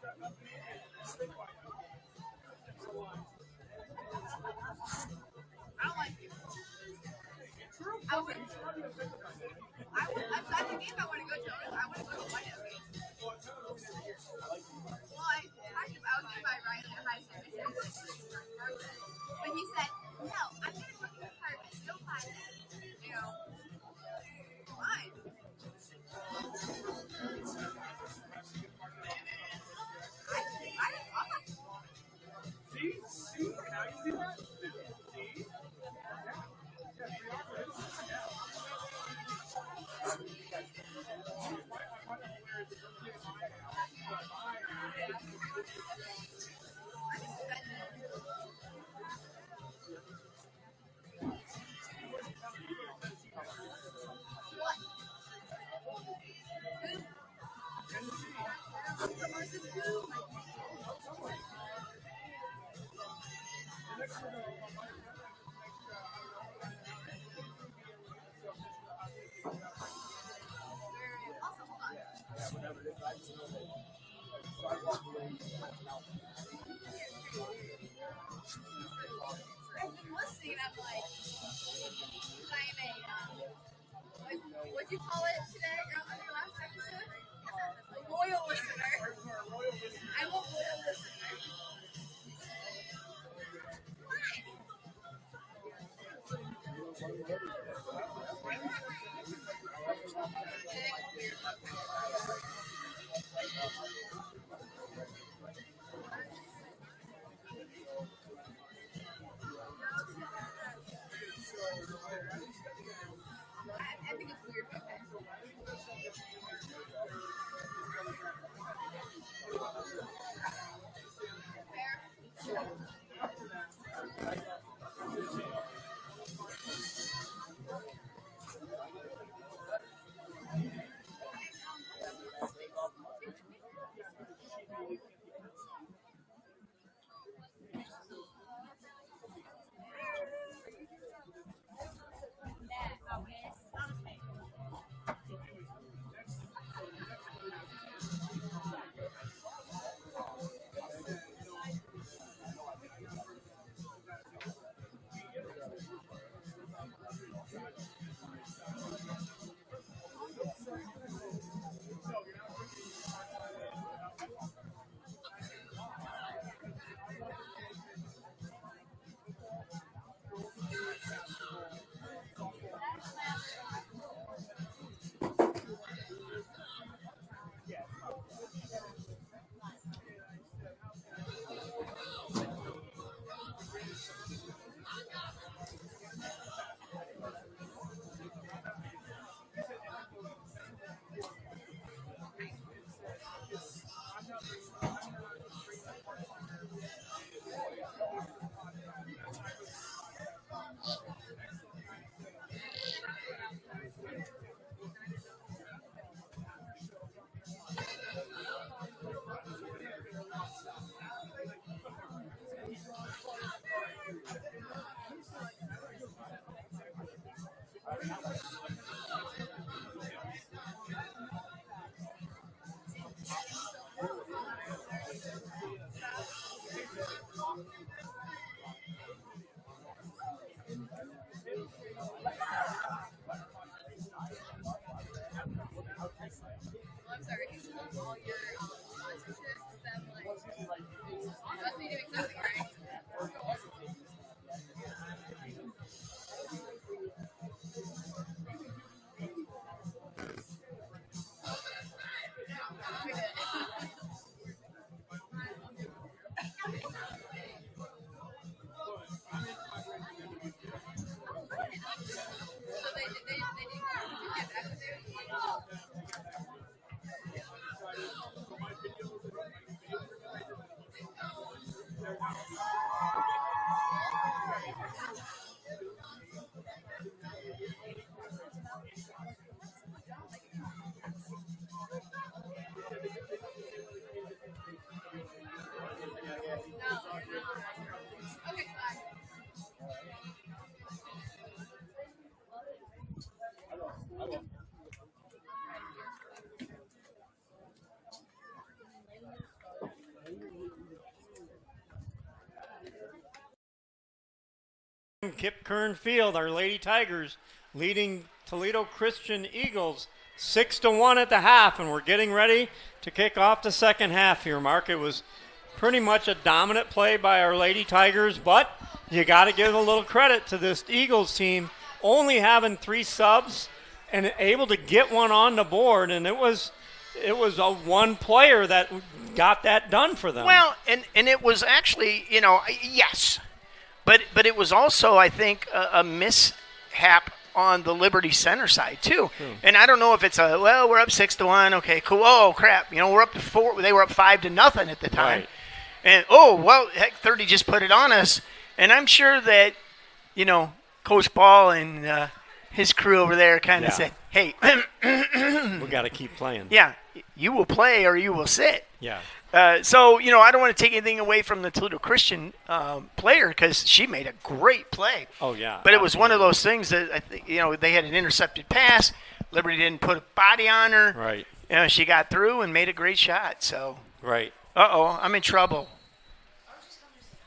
I don't like you. I would. That's the game I want to go to. I want to go to the White House game. Well, I was going to buy Ryan a high school, but he said, no, I'm going to book an apartment. Don't buy that. You know, fine. I'm not. See? Now you see that? See? I've been listening, and I'm like, I'm what'd you call it today on your last episode? A loyal listener. I'm a loyal listener. I think it's weird, but okay. I'm sorry, all your sponsorships, them like, you must be doing something right. So they didn't get back with you? Kip Kern Field. Our Lady Tigers leading Toledo Christian Eagles 6-1 at the half, and we're getting ready to kick off the second half here, Mark. It was pretty much a dominant play by our Lady Tigers, but you got to give a little credit to this Eagles team only having 3 subs and able to get one on the board, and it was a one player that got that done for them. Well, and it was actually, yes. But it was also, I think, a mishap on the Liberty Center side, too. And I don't know if it's we're up 6-1. Okay, cool. Oh, crap. We're up to 4. They were up 5-0 at the time. Right. And, heck, 30 just put it on us. And I'm sure that, Coach Ball and his crew over there kind of said, hey. We got to keep playing. Yeah, you will play or you will sit. Yeah. So, I don't want to take anything away from the Toledo Christian player because she made a great play. Oh, yeah. But it was one of those things that, I think, they had an intercepted pass. Liberty didn't put a body on her. Right. She got through and made a great shot. So, right. I'm in trouble.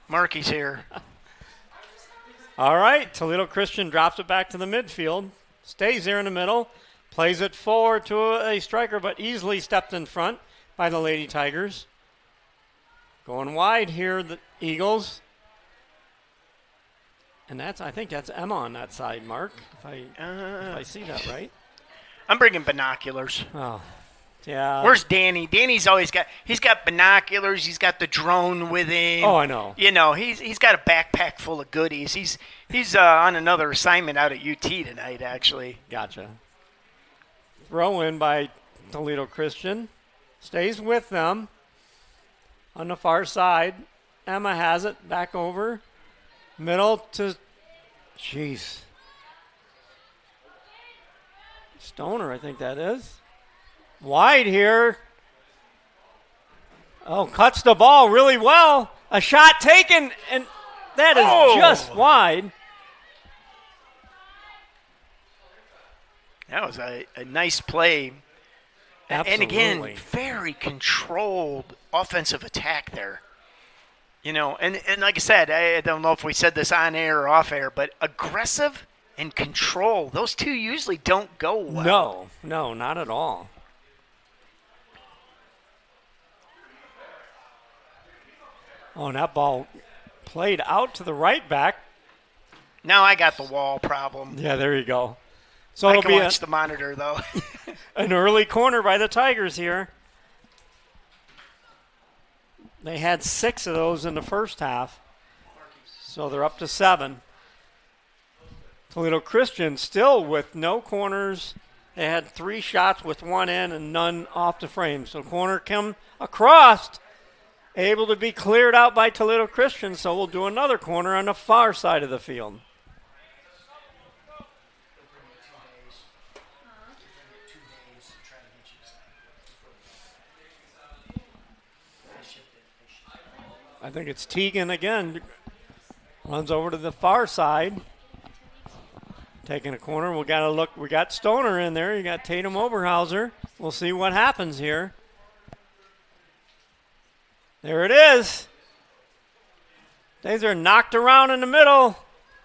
Marky's here. All right, Toledo Christian drops it back to the midfield, stays there in the middle, plays it forward to a striker, but easily stepped in front by the Lady Tigers. Going wide here, the Eagles. And I think that's Emma on that side, Mark, if I see that right. I'm bringing binoculars. Oh, yeah. Where's Danny? Danny's always he's got binoculars. He's got the drone with him. Oh, I know. He's got a backpack full of goodies. He's on another assignment out at UT tonight, actually. Gotcha. Throw in by Toledo Christian. Stays with them on the far side. Emma has it back over. Middle to, Stoner, I think that is. Wide here. Oh, cuts the ball really well. A shot taken, and that is just wide. That was a nice play. Absolutely. And again, very controlled offensive attack there. And like I said, I don't know if we said this on air or off air, but aggressive and control, those two usually don't go well. No, not at all. Oh, and that ball played out to the right back. Now I got the wall problem. Yeah, there you go. So I it'll can be watch the monitor, though. an early corner by the Tigers here. They had 6 of those in the first half, so they're up to 7. Toledo Christian still with no corners. They had 3 shots with 1 in and none off the frame. So corner come across, able to be cleared out by Toledo Christian, so we'll do another corner on the far side of the field. I think it's Teagan again. Runs over to the far side. Taking a corner. We got to look. We got Stoner in there. You got Tatum Oberhauser. We'll see what happens here. There it is. These are knocked around in the middle.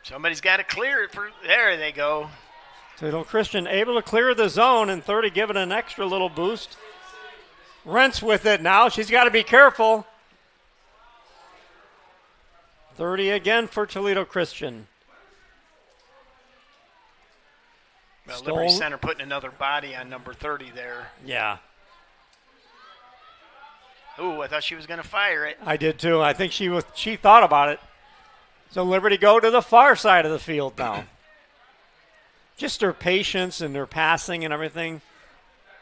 Somebody's got to clear it. There they go. Toledo Christian able to clear the zone, and 30 give it an extra little boost. Rents with it now. She's got to be careful. 30 again for Toledo Christian. Well, Liberty Center putting another body on number 30 there. Yeah. Ooh, I thought she was going to fire it. I did too. I think she thought about it. So Liberty go to the far side of the field now. Just their patience and their passing and everything.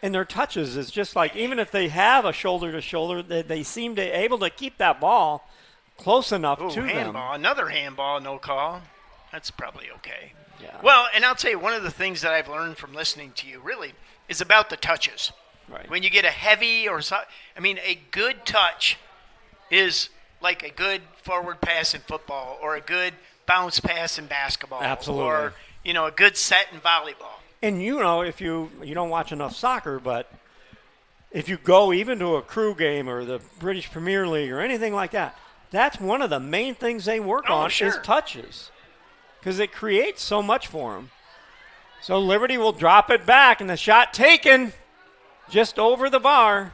And their touches is just like, even if they have a shoulder-to-shoulder, they seem to able to keep that ball close enough to handball. them. Another handball, no call. That's probably okay. Yeah. Well, and I'll tell you, one of the things that I've learned from listening to you really is about the touches. Right. When you get a heavy a good touch is like a good forward pass in football or a good bounce pass in basketball. Absolutely. Or, a good set in volleyball. And if you don't watch enough soccer, but if you go even to a crew game or the British Premier League or anything like that, that's one of the main things they work on is touches. because it creates so much for them. So Liberty will drop it back, and the shot taken just over the bar.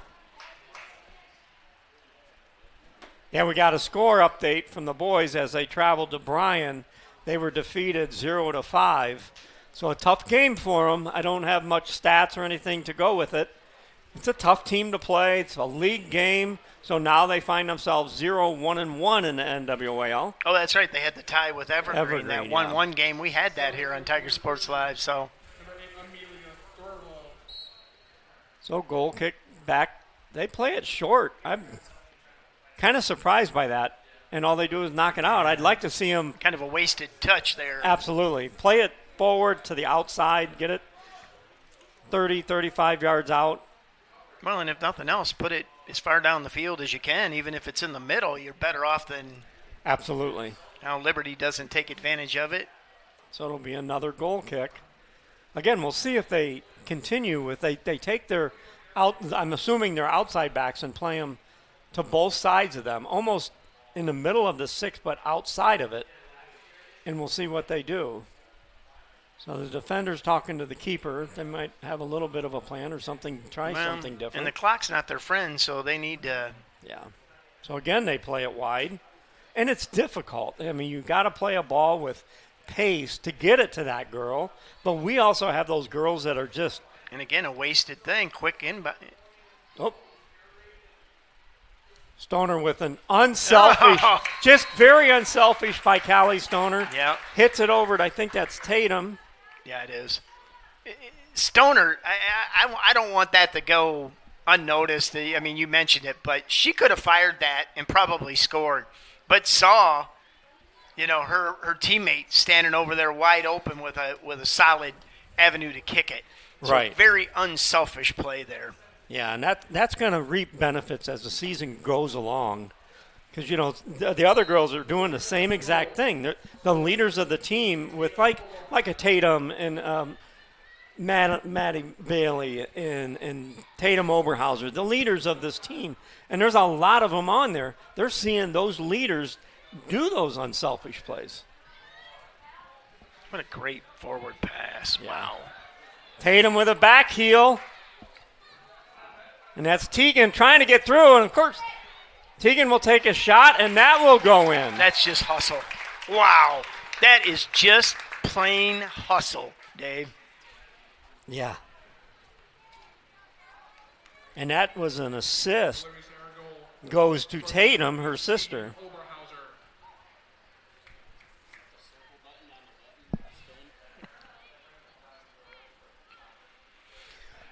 Yeah, we got a score update from the boys as they traveled to Bryan. They were defeated 0-5. So a tough game for them. I don't have much stats or anything to go with it. It's a tough team to play. It's a league game. So now they find themselves 0-1-1 in the NWAL. Oh, that's right. They had the tie with Evergreen. That 1-1 yeah. game. We had that here on Tiger Sports Live. So goal kick back. They play it short. I'm kind of surprised by that. And all they do is knock it out. I'd like to see them. kind of a wasted touch there. Absolutely. Play it forward to the outside. Get it 30, 35 yards out. Well, and if nothing else, put it as far down the field as you can. Even if it's in the middle, you're better off than. Absolutely. Now Liberty doesn't take advantage of it. So it'll be another goal kick. Again, we'll see if they continue with they take their out. I'm assuming their outside backs and play them to both sides of them, almost in the middle of the six, but outside of it. And we'll see what they do. So the defender's talking to the keeper. They might have a little bit of a plan or something, something different. And the clock's not their friend, so they need to. Yeah. So again, they play it wide. And it's difficult. I mean, you got to play a ball with pace to get it to that girl. But we also have those girls that are just. And again, a wasted thing. Quick inbound. Oh. Stoner with an unselfish, just very unselfish by Callie Stoner. Yeah. Hits it over to, I think that's Tatum. Yeah, it is. Stoner, I don't want that to go unnoticed. I mean, you mentioned it, but she could have fired that and probably scored. But saw, her teammate standing over there wide open with a solid avenue to kick it. So Right. Very unselfish play there. Yeah, and that's going to reap benefits as the season goes along. Because, the other girls are doing the same exact thing. They're the leaders of the team with like a Tatum and Maddie Bailey and Tatum Oberhauser, the leaders of this team. And there's a lot of them on there. They're seeing those leaders do those unselfish plays. What a great forward pass. Yeah. Wow. Tatum with a back heel. And that's Teagan trying to get through. And, of course, Teagan will take a shot, and that will go in. That's just hustle. Wow. That is just plain hustle, Dave. Yeah. And that was an assist. Goes to Tatum, her sister.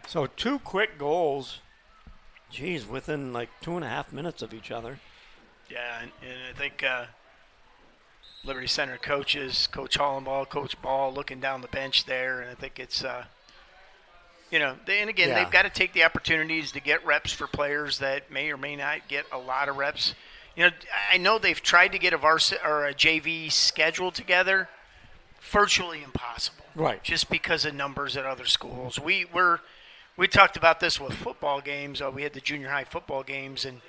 So 2 quick goals. Geez, within like 2.5 minutes of each other. Yeah, and I think Liberty Center coaches, Coach Hollenball, Coach Ball, looking down the bench there, and I think it's, they've got to take the opportunities to get reps for players that may or may not get a lot of reps. I know they've tried to get a varsity or a JV schedule together. Virtually impossible. Right. Just because of numbers at other schools. We talked about this with football games. We had the junior high football games, and,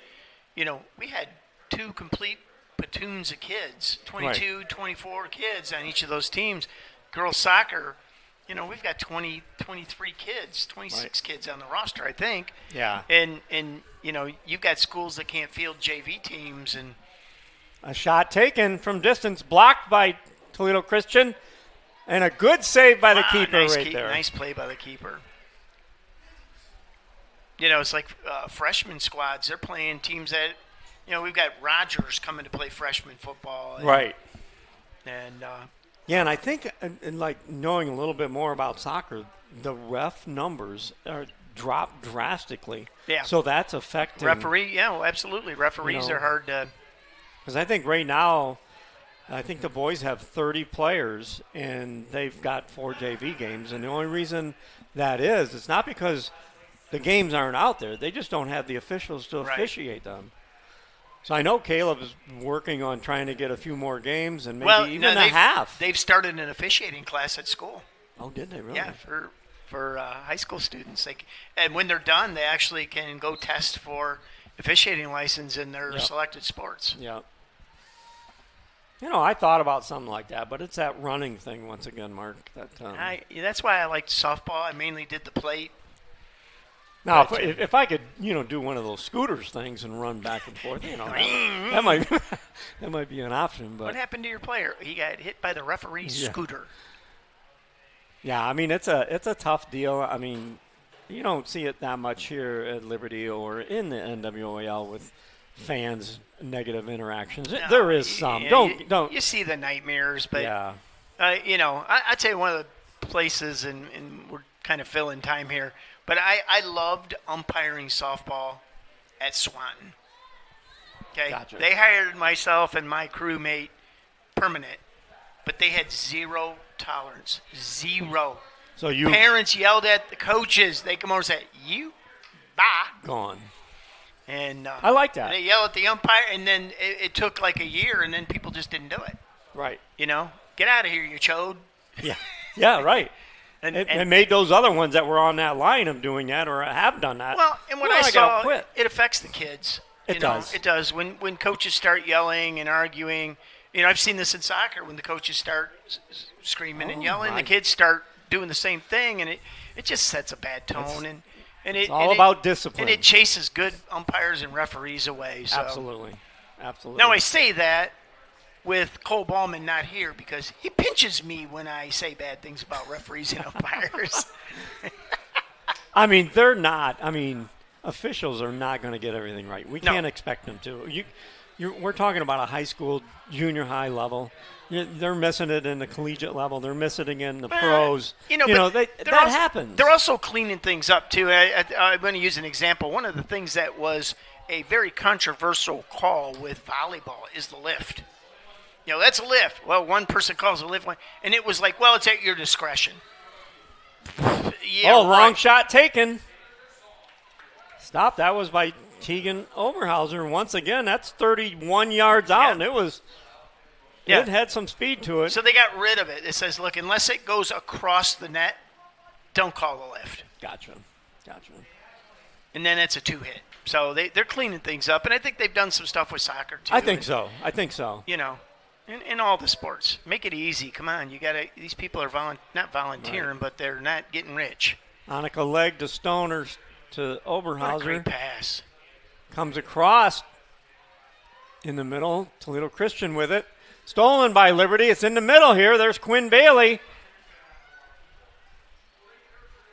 we had 2 complete platoons of kids, 22, right. 24 kids on each of those teams. Girls soccer, we've got 20, 23 kids, 26 right. kids on the roster, I think. Yeah. And you've got schools that can't field JV teams. And a shot taken from distance, blocked by Toledo Christian, and a good save by the keeper there. Nice play by the keeper. It's like freshman squads. They're playing teams that, we've got Rogers coming to play freshman football. Right. And yeah, and I think, and like knowing a little bit more about soccer, the ref numbers are dropped drastically. Yeah. So that's affecting. Absolutely. Referees are hard to. Because I think right now, I think the boys have 30 players, and they've got 4 JV games. And the only reason that is, it's not because the games aren't out there. They just don't have the officials to officiate them. So I know Caleb is working on trying to get a few more games and maybe even a half. They've started an officiating class at school. Oh, did they really? Yeah, for high school students. And when they're done, they actually can go test for officiating license in their selected sports. Yeah. I thought about something like that, but it's that running thing once again, Mark. That's why I liked softball. I mainly did the plate. Now, if I could, do one of those scooters things and run back and forth, that might be an option. But what happened to your player? He got hit by the referee's scooter. Yeah, I mean it's a tough deal. I mean, you don't see it that much here at Liberty or in the NWOL with fans negative interactions. No, there is some. Don't. You see the nightmares, but yeah. I'd say one of the places, and we're kind of filling time here, but I loved umpiring softball at Swanton. Okay, Gotcha. They hired myself and my crewmate permanent, but they had zero tolerance. Zero. So Parents yelled at the coaches. They come over and say, "You, bye." Gone. And I like that. They yell at the umpire, and then it took like a year, and then people just didn't do it. Right. Get out of here, you chode. Yeah. Yeah. Right. and made those other ones that were on that line of doing that or have done that. Well, and what I gotta saw, quit. it affects the kids. It does. It does. When coaches start yelling and arguing, I've seen this in soccer when the coaches start screaming and yelling, the kids start doing the same thing, and it just sets a bad tone. It's all about discipline. And it chases good umpires and referees away. So. Absolutely. Now, I say that with Cole Ballman not here because he pinches me when I say bad things about referees and umpires. I mean, they're not. I mean, officials are not going to get everything right. We can't expect them to. We're talking about a high school, junior high level. They're missing it in the collegiate level. They're missing it in the pros. That happens. They're also cleaning things up, too. I'm going to use an example. One of the things that was a very controversial call with volleyball is the lift. That's a lift. Well, one person calls a lift, and it was like, well, it's at your discretion. Wrong shot taken. Stop. That was by Tegan Oberhauser. Once again, that's 31 yards out, and it had some speed to it. So they got rid of it. It says, look, unless it goes across the net, don't call the lift. Gotcha. And then it's a 2-hit. So they're cleaning things up, and I think they've done some stuff with soccer, too. I think so. In all the sports. Make it easy. Come on. These people are not volunteering, but they're not getting rich. Annika Legg to Stoner to Oberhauser. What a great pass. Comes across in the middle. Toledo Christian with it. Stolen by Liberty. It's in the middle here. There's Quinn Bailey.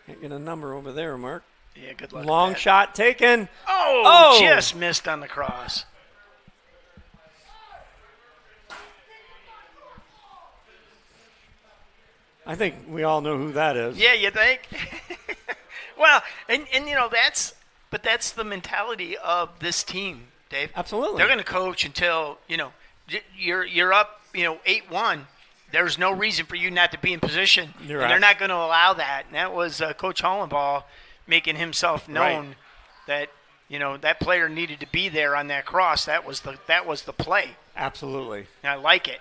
Can't get a number over there, Mark. Yeah, good luck. Long shot taken. Oh, just missed on the cross. I think we all know who that is. Yeah, you think? Well, and that's the mentality of this team, Dave. Absolutely. They're going to coach until, you're up, 8-1. There's no reason for you not to be in position. They're not going to allow that. And that was Coach Hollenbaugh making himself known that, that player needed to be there on that cross. That was the play. Absolutely. And I like it.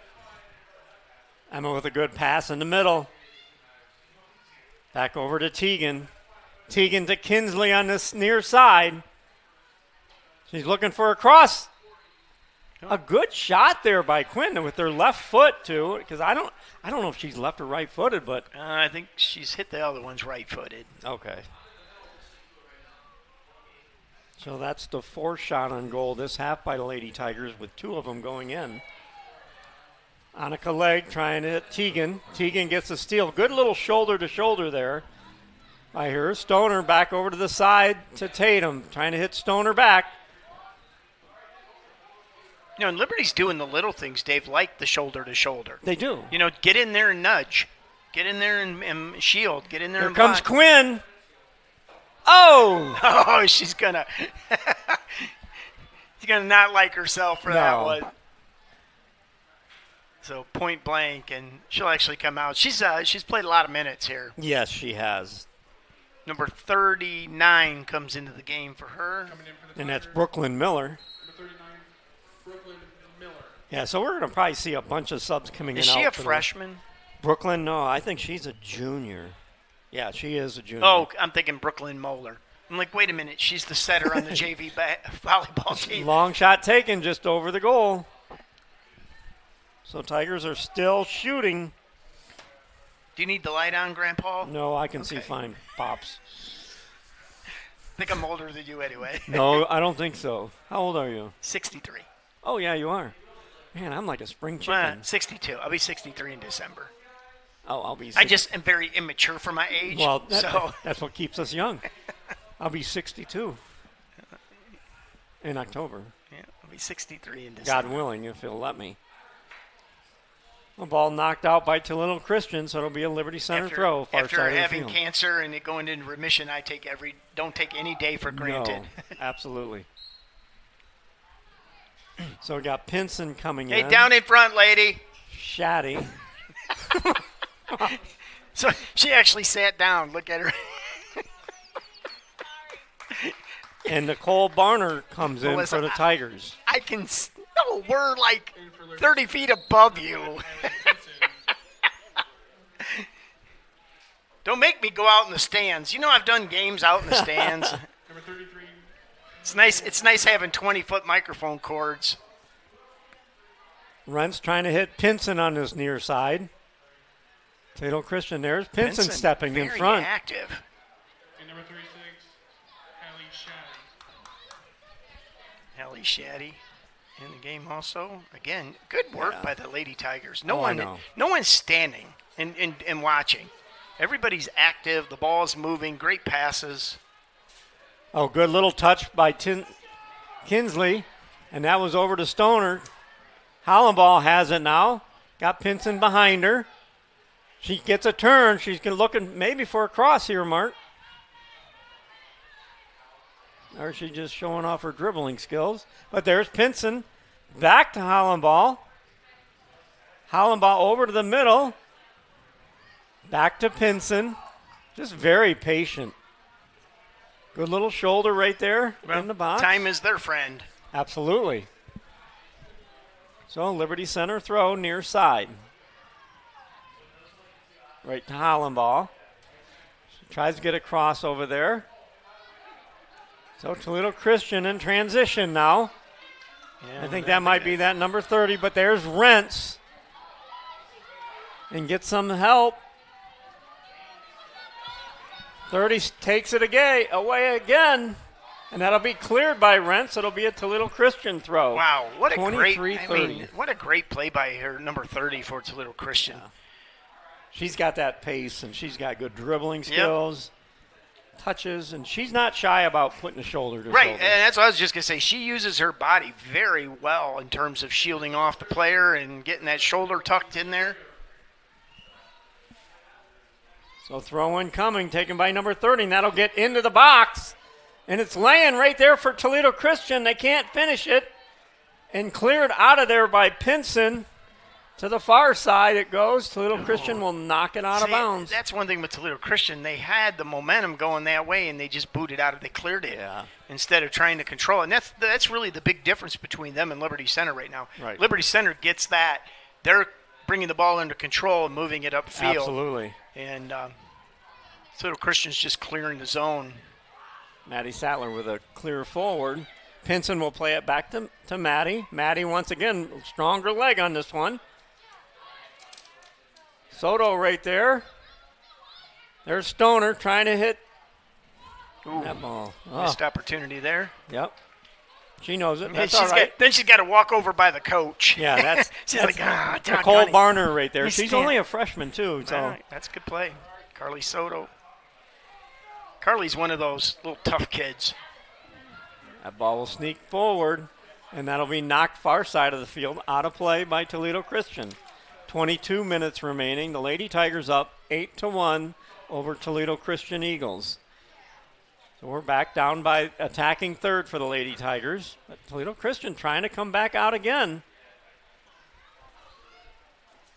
Emma with a good pass in the middle. Back over to Tegan. Tegan to Kinsley on this near side. She's looking for a cross. A good shot there by Quinn with her left foot too, because I don't know if she's left or right-footed, but I think she's hit the other one's right-footed. Okay. So that's the fourth shot on goal this half by the Lady Tigers, with two of them going in. Annika Legg trying to hit Tegan. Tegan gets a steal. Good little shoulder-to-shoulder there by her. Stoner back over to the side to Tatum. Trying to hit Stoner back. And Liberty's doing the little things, Dave, like the shoulder-to-shoulder. They do. Get in there and nudge. Get in there and shield. Get in there Here and comes block. Quinn. Oh! Oh, she's going to not like herself for that one. So point blank, and she'll actually come out. She's played a lot of minutes here. Yes, she has. Number 39 comes into the game for her. And that's Brooklyn Miller. Number 39, Brooklyn Miller. Yeah, so we're going to probably see a bunch of subs coming in. Is she a freshman? Brooklyn? No, I think she's a junior. Yeah, she is a junior. Oh, I'm thinking Brooklyn Moeller. I'm like, wait a minute. She's the setter on the JV volleyball team. Long shot taken just over the goal. So Tigers are still shooting. Do you need the light on, Grandpa? No, I can see Okay. fine, Pops. I think I'm older than you anyway. No, I don't think so. How old are you? 63. Oh, yeah, you are. Man, I'm like a spring chicken. 62. I'll be 63 in December. Oh, I'll be. I just am very immature for my age. Well, so that's what keeps us young. I'll be 62 in October. yeah, I'll be 63 in December. God willing, if he'll let me. A ball knocked out by Toledo Christian, so it'll be a Liberty Center throw. Far After side of the having field. cancer and it going into remission, I don't take any day for granted. No, absolutely. So we got Pinson coming Hey, in. down in front, lady. Shaddy. So she actually sat down. Look at her. And Nicole Barner comes in Melissa, for the Tigers. I can. No, we're like 30 feet above you. Don't make me go out in the stands. You know I've done games out in the stands. Number 33. It's nice having 20-foot microphone cords. Rent's trying to hit Pinson on his near side. Toledo Christian, there's Pinson stepping in very front. Active. And number 36, Hallie Shaddy. Hallie Shaddy in the game also. Again, good work Yeah. by the Lady Tigers. I know. No one's standing and watching. Everybody's active. The ball's moving. Great passes. Oh, good little touch by Kinsley. And that was over to Stoner. Hollenball has it now. Got Pinson behind her. She gets a turn. She's looking maybe for a cross here, Mark. Or is she just showing off her dribbling skills? But there's Pinson. Back to Hollenball. Hollenball over to the middle. Back to Pinson. Just very patient. Good little shoulder right there in the box. Time is their friend. Absolutely. So Liberty Center throw near side. Right to Hollenball. She tries to get a cross over there. So Toledo Christian in transition now. Yeah, I think that might be that number 30, but there's Rents. And get some help. 30 takes it away again. And that'll be cleared by Rents. It'll be a Toledo Christian throw. Wow, what a great 23-30. what a great play by her number 30 for Toledo Christian. Yeah. She's got that pace, and she's got good dribbling skills, touches, and she's not shy about putting a shoulder to Right, shoulder. and that's what I was just going to say. She uses her body very well in terms of shielding off the player and getting that shoulder tucked in there. So throw-in coming, taken by number 30, and that'll get into the box. And it's laying right there for Toledo Christian. They can't finish it. And cleared out of there by Pinson. To the far side it goes. Toledo Christian will knock it out of bounds. That's one thing with Toledo Christian. They had the momentum going that way, and they just booted out. They cleared it instead of trying to control it. And that's really the big difference between them and Liberty Center right now. Right. Liberty Center gets that. They're bringing the ball under control and moving it upfield. Absolutely. And Toledo Christian's just clearing the zone. Maddie Sattler with a clear forward. Pinson will play it back to Maddie. Maddie once again, stronger leg on this one. Soto right there. There's Stoner trying to hit that ball. Missed opportunity there. Yep. She knows it. And That's all right. then she's got to walk over by the coach. Yeah, that's she's that's like, Nicole Barner right there. You She's stand. only a freshman too, so All right, that's a good play. Carly Soto. Carly's one of those little tough kids. that ball will sneak forward, and that'll be knocked far side of the field out of play by Toledo Christian. 22 minutes remaining. The Lady Tigers up 8-1 over Toledo Christian Eagles. So we're back down by attacking third for the Lady Tigers. But Toledo Christian trying to come back out again.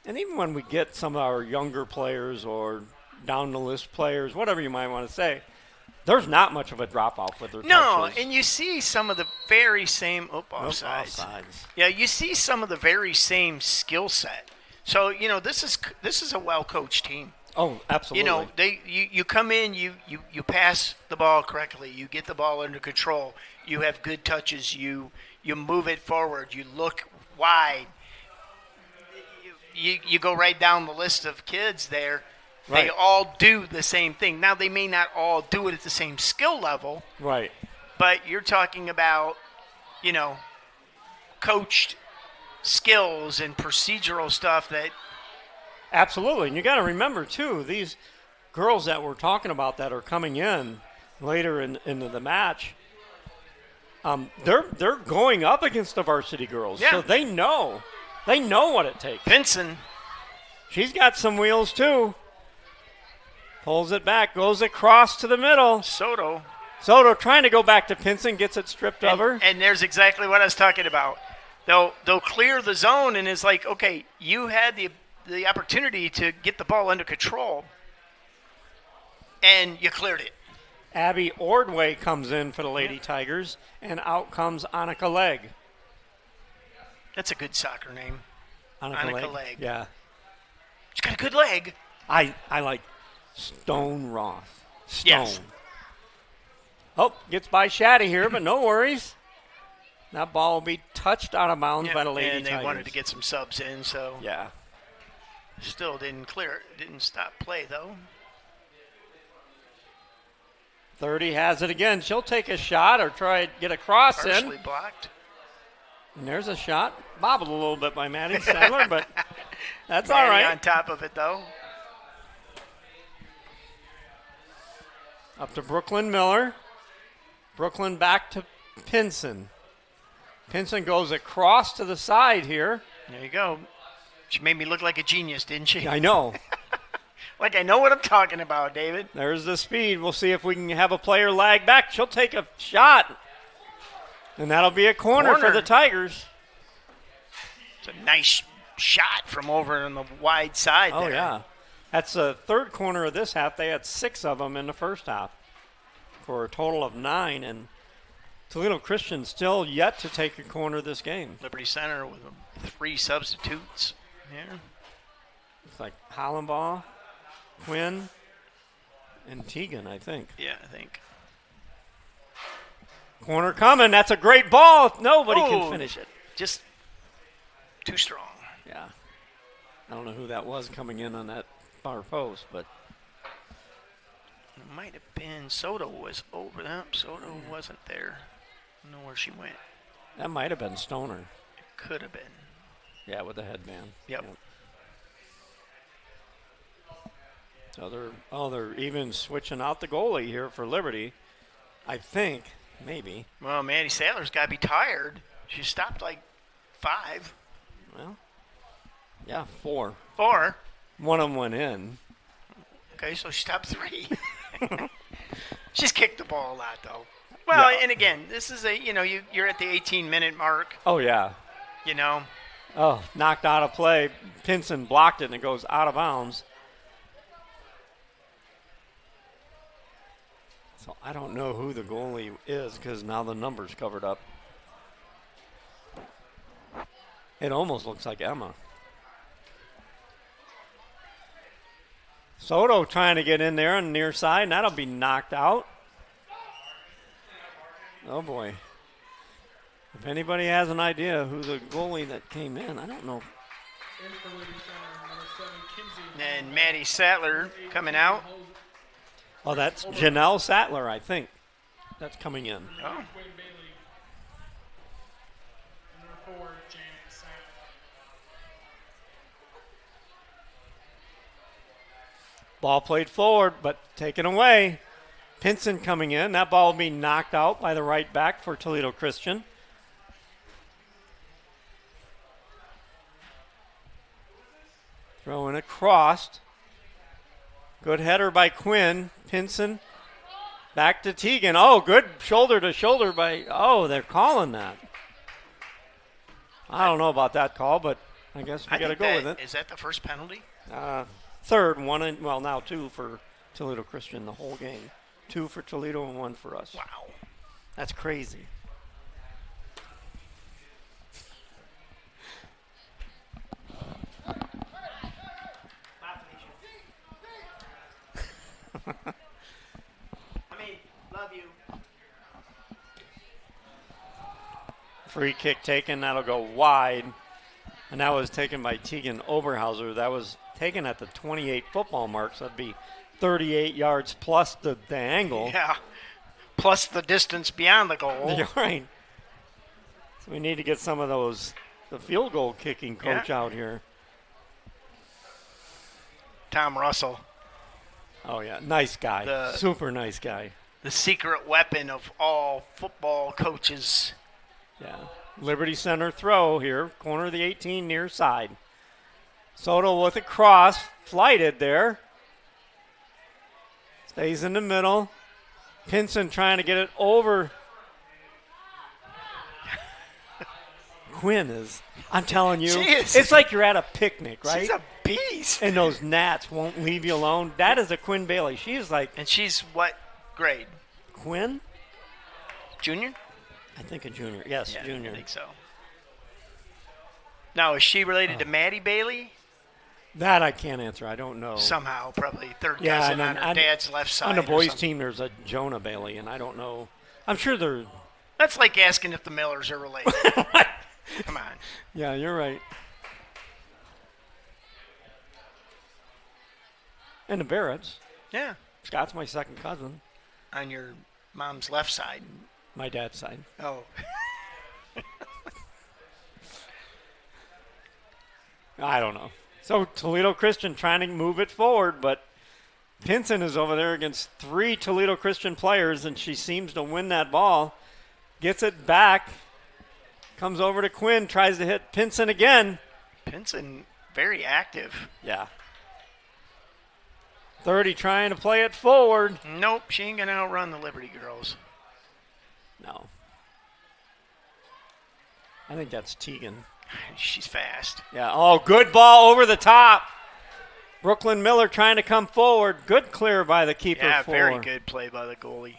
And even when we get some of our younger players or down the list players, whatever you might want to say, there's not much of a drop off with their No, touches. and you see some of the very same offsides. Offsides. Yeah, you see some of the very same skill set. So this is a well coached team. Oh, absolutely. You come in, you pass the ball correctly, you get the ball under control, you have good touches, you move it forward, you look wide. you go right down the list of kids there. They Right. all do the same thing. Now, they may not all do it at the same skill level, Right. but you're talking about, coached skills and procedural stuff that Absolutely. And you got to remember, too, these girls that we're talking about that are coming in later into the match, they're going up against the varsity girls. Yeah. So they know. They know what it takes. Pinson, She's got some wheels, too. Pulls it back, goes across to the middle. Soto. Soto trying to go back to Pinson, gets it stripped of her. And there's exactly what I was talking about. They'll clear the zone, and it's like, okay, you had the opportunity to get the ball under control, and you cleared it. Abby Ordway comes in for the Lady Tigers, and out comes Annika Legg. That's a good soccer name. Annika Legg. Yeah. She's got a good leg. I like Stone Roth. Stone. Yes. Oh, gets by Shaddy here, but no worries. That ball will be touched out of bounds by the Lady and they Tigers. wanted to get some subs in, so Yeah. still didn't clear it. Didn't stop play, though. 30 has it again. She'll take a shot or try to get a cross Partially in. blocked. And there's a shot. Bobbled a little bit by Maddie Sadler, but that's all Maddie right. on top of it, though. Up to Brooklyn Miller. Brooklyn back to Pinson. Pinson goes across to the side here. There you go. She made me look like a genius, didn't she? I know. Like I know what I'm talking about, David. There's the speed. We'll see if we can have a player lag back. She'll take a shot. And that'll be a corner for the Tigers. It's a nice shot from over on the wide side Oh, there. yeah. That's the third corner of this half. They had 6 of them in the first half for a total of 9. And Toledo Christian still yet to take a corner this game. Liberty Center with 3 substitutes here. It's like Hollenbaugh, Quinn, and Teagan, I think. Yeah, I think. Corner coming. That's a great ball. Nobody can Oh. finish it. Just too strong. Yeah. I don't know who that was coming in on that far post, but It might have been Soto was over that. Soto wasn't there. I don't know where she went. that might have been Stoner. It could have been. Yeah, with the headband. Yep. So they're even switching out the goalie here for Liberty. I think, maybe. Well, Maddie Sadler's got to be tired. She stopped like 5. Well, yeah, 4. 4. One of them went in. Okay, so she stopped 3. She's kicked the ball a lot, though. Well, Yeah. and again, this is you're at the 18-minute mark, Oh, yeah. Oh, knocked out of play. Pinson blocked it, and it goes out of bounds. So I don't know who the goalie is because now the number's covered up. It almost looks like Emma. Soto trying to get in there on the near side, and that'll be knocked out. Oh, boy. If anybody has an idea who the goalie that came in, I don't know. In for Liberty Center, number 7, Kinsey. and Maddie Sadler coming out. Oh, that's Janelle Sattler, I think. That's coming in. Oh, Quinn Bailey. And number 4, Janet Sattler. Ball played forward, but taken away. Pinson coming in. That ball will be knocked out by the right back for Toledo Christian. Throwing across. Good header by Quinn. Pinson back to Teagan. Oh, good shoulder to shoulder by. Oh, they're calling that. I don't know about that call, but I guess we got to think go with it. Is that the first penalty? Third, now 2 for Toledo Christian the whole game. 2 for Toledo and 1 for us. Wow. That's crazy. Love you. Free kick taken. That'll go wide. And that was taken by Tegan Oberhauser. That was taken at the 28 football mark, so that'd be 38 yards plus the angle. Yeah. Plus the distance beyond the goal. You're right. So we need to get some of the field goal kicking coach out here. Tom Russell. Oh, yeah. Nice guy. Super nice guy. The secret weapon of all football coaches. Yeah. Liberty Center throw here. Corner of the 18 near side. Soto with a cross. Flighted there. Stays in the middle. Pinson trying to get it over. Quinn is, I'm telling you, it's like you're at a picnic, right? She's a beast. And those gnats won't leave you alone. That is a Quinn Bailey. She is like. And she's what grade? Quinn? Junior? I think a junior. Yes, yeah, junior. I think so. Now, is she related to Maddie Bailey? That I can't answer. I don't know. Somehow, probably third cousin on her dad's left side. On the boys' team, there's a Jonah Bailey, and I don't know. I'm sure they're. That's like asking if the Millers are related. Come on. Yeah, you're right. And the Barretts. Yeah. Scott's my second cousin. On your mom's left side. My dad's side. Oh. I don't know. So Toledo Christian trying to move it forward, but Pinson is over there against 3 Toledo Christian players, and she seems to win that ball. Gets it back. Comes over to Quinn, tries to hit Pinson again. Pinson, very active. Yeah. 30 trying to play it forward. Nope, she ain't going to outrun the Liberty girls. No. I think that's Tegan. She's fast. Yeah. Oh, good ball over the top. Brooklyn Miller trying to come forward. Good clear by the keeper. Yeah, very good play by the goalie.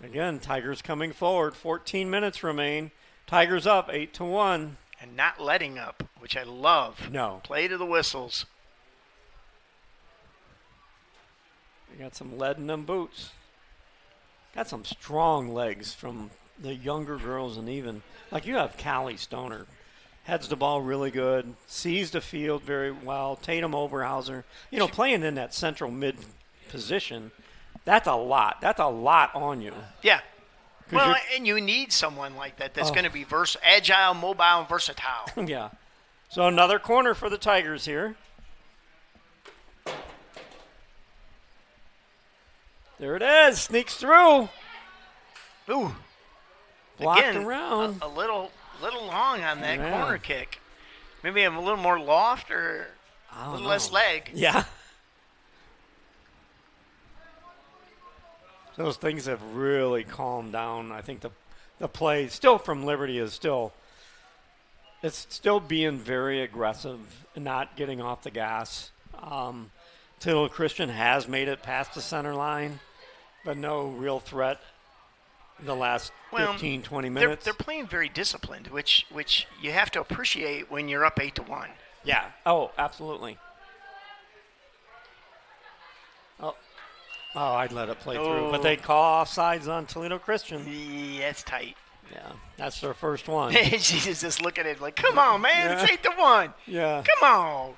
Again, Tigers coming forward. 14 minutes remain. Tigers up 8-1. And not letting up, which I love. No. Play to the whistles. They got some lead in them boots. Got some strong legs from the younger girls, and even like you have Callie Stoner. Heads the ball really good. Sees the field very well. Tatum Oberhauser. You know, playing in that central mid position. That's a lot. That's a lot on you. Yeah. Well, and you need someone like that that's going to be agile, mobile, and versatile. Yeah. So another corner for the Tigers here. There it is. Sneaks through. Ooh. Blocked Again, around. A little long on that corner kick. Maybe have a little more loft or a little less leg. Yeah. Those things have really calmed down. I think the play still from Liberty is still being very aggressive and not getting off the gas. Toledo Christian has made it past the center line, but no real threat the last 15, 20 minutes. They're playing very disciplined, which you have to appreciate when you're up 8-1. Yeah. Oh, absolutely. Oh, I'd let it play through. But they call offsides on Toledo Christian. Yeah, it's tight. Yeah, that's their first one. She's just looking at it like, come on, man, it's 8-1. Yeah. Come on.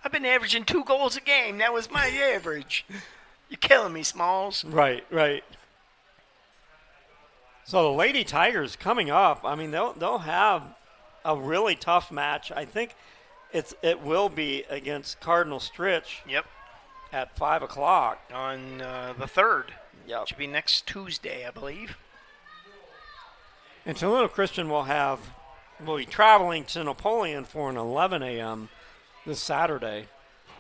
I've been averaging 2 goals a game. That was my average. You're killing me, Smalls. Right. So the Lady Tigers coming up, I mean, they'll have a really tough match. I think it will be against Cardinal Stritch. Yep. At 5 o'clock. On the 3rd. Yep. Which will be next Tuesday, I believe. And Toledo Christian will be traveling to Napoleon for an 11 a.m. this Saturday.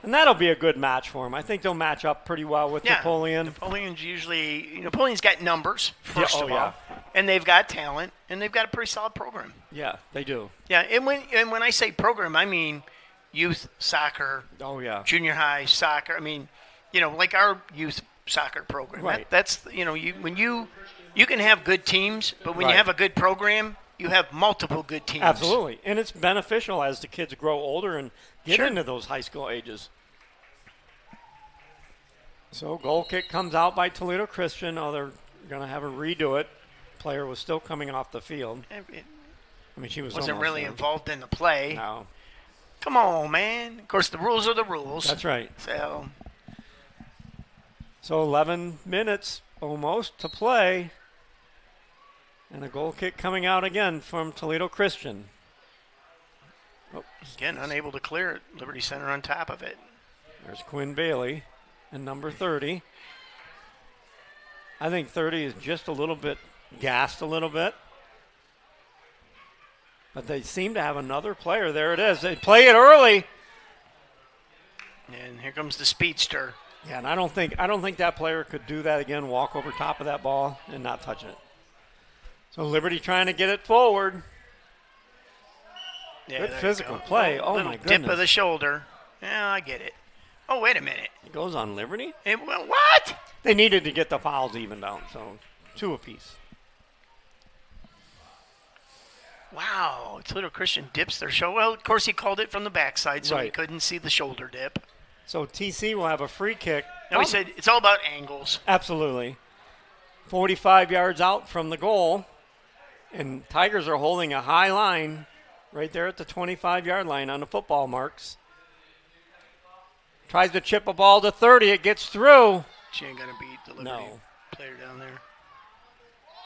And that'll be a good match for them. I think they'll match up pretty well with Napoleon. Napoleon's got numbers, first of all. And they've got talent, and they've got a pretty solid program. Yeah, they do. Yeah, and when I say program, I mean youth soccer. Oh, yeah. Junior high soccer. I mean, like our youth soccer program. Right. That's when you can have good teams, but when you have a good program, you have multiple good teams. Absolutely. And it's beneficial as the kids grow older and get into those high school ages. So goal kick comes out by Toledo Christian. Oh, they're going to have a redo it. Player was still coming off the field. I mean, she wasn't almost really there. involved in the play. No. Come on, man. Of course, the rules are the rules. That's right. So 11 minutes almost to play. And a goal kick coming out again from Toledo Christian. Oh, again, unable to clear it. Liberty Center on top of it. There's Quinn Bailey and number 30. I think 30 is just a little bit gassed a little bit. But they seem to have another player. There it is. They play it early. And here comes the speedster. Yeah, and I don't think that player could do that again, walk over top of that ball and not touch it. So Liberty trying to get it forward. Yeah, good physical play. Oh, my goodness. Dip of the shoulder. Yeah, I get it. Oh, wait a minute. It goes on Liberty? What? They needed to get the fouls evened out, so 2 apiece. Wow. Toledo Christian dips their shoulder. Well, of course, he called it from the backside, so he couldn't see the shoulder dip. So TC will have a free kick. No, he said it's all about angles. Absolutely. 45 yards out from the goal. And Tigers are holding a high line right there at the 25-yard line on the football marks. Tries to chip a ball to 30. It gets through. She ain't going to beat the Liberty player down there.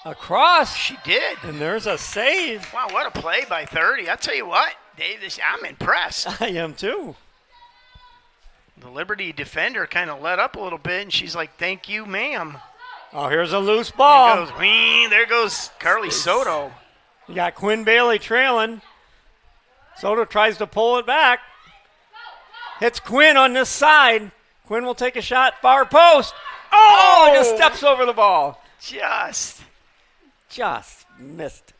Across. She did. And there's a save. Wow, what a play by 30. I'll tell you what, Dave, I'm impressed. I am too. The Liberty defender kind of let up a little bit, and she's like, thank you, ma'am. Oh, here's a loose ball. There goes Carly Soto. You got Quinn Bailey trailing. Soto tries to pull it back. Hits Quinn on this side. Quinn will take a shot, far post. Oh! Just steps over the ball. Just missed.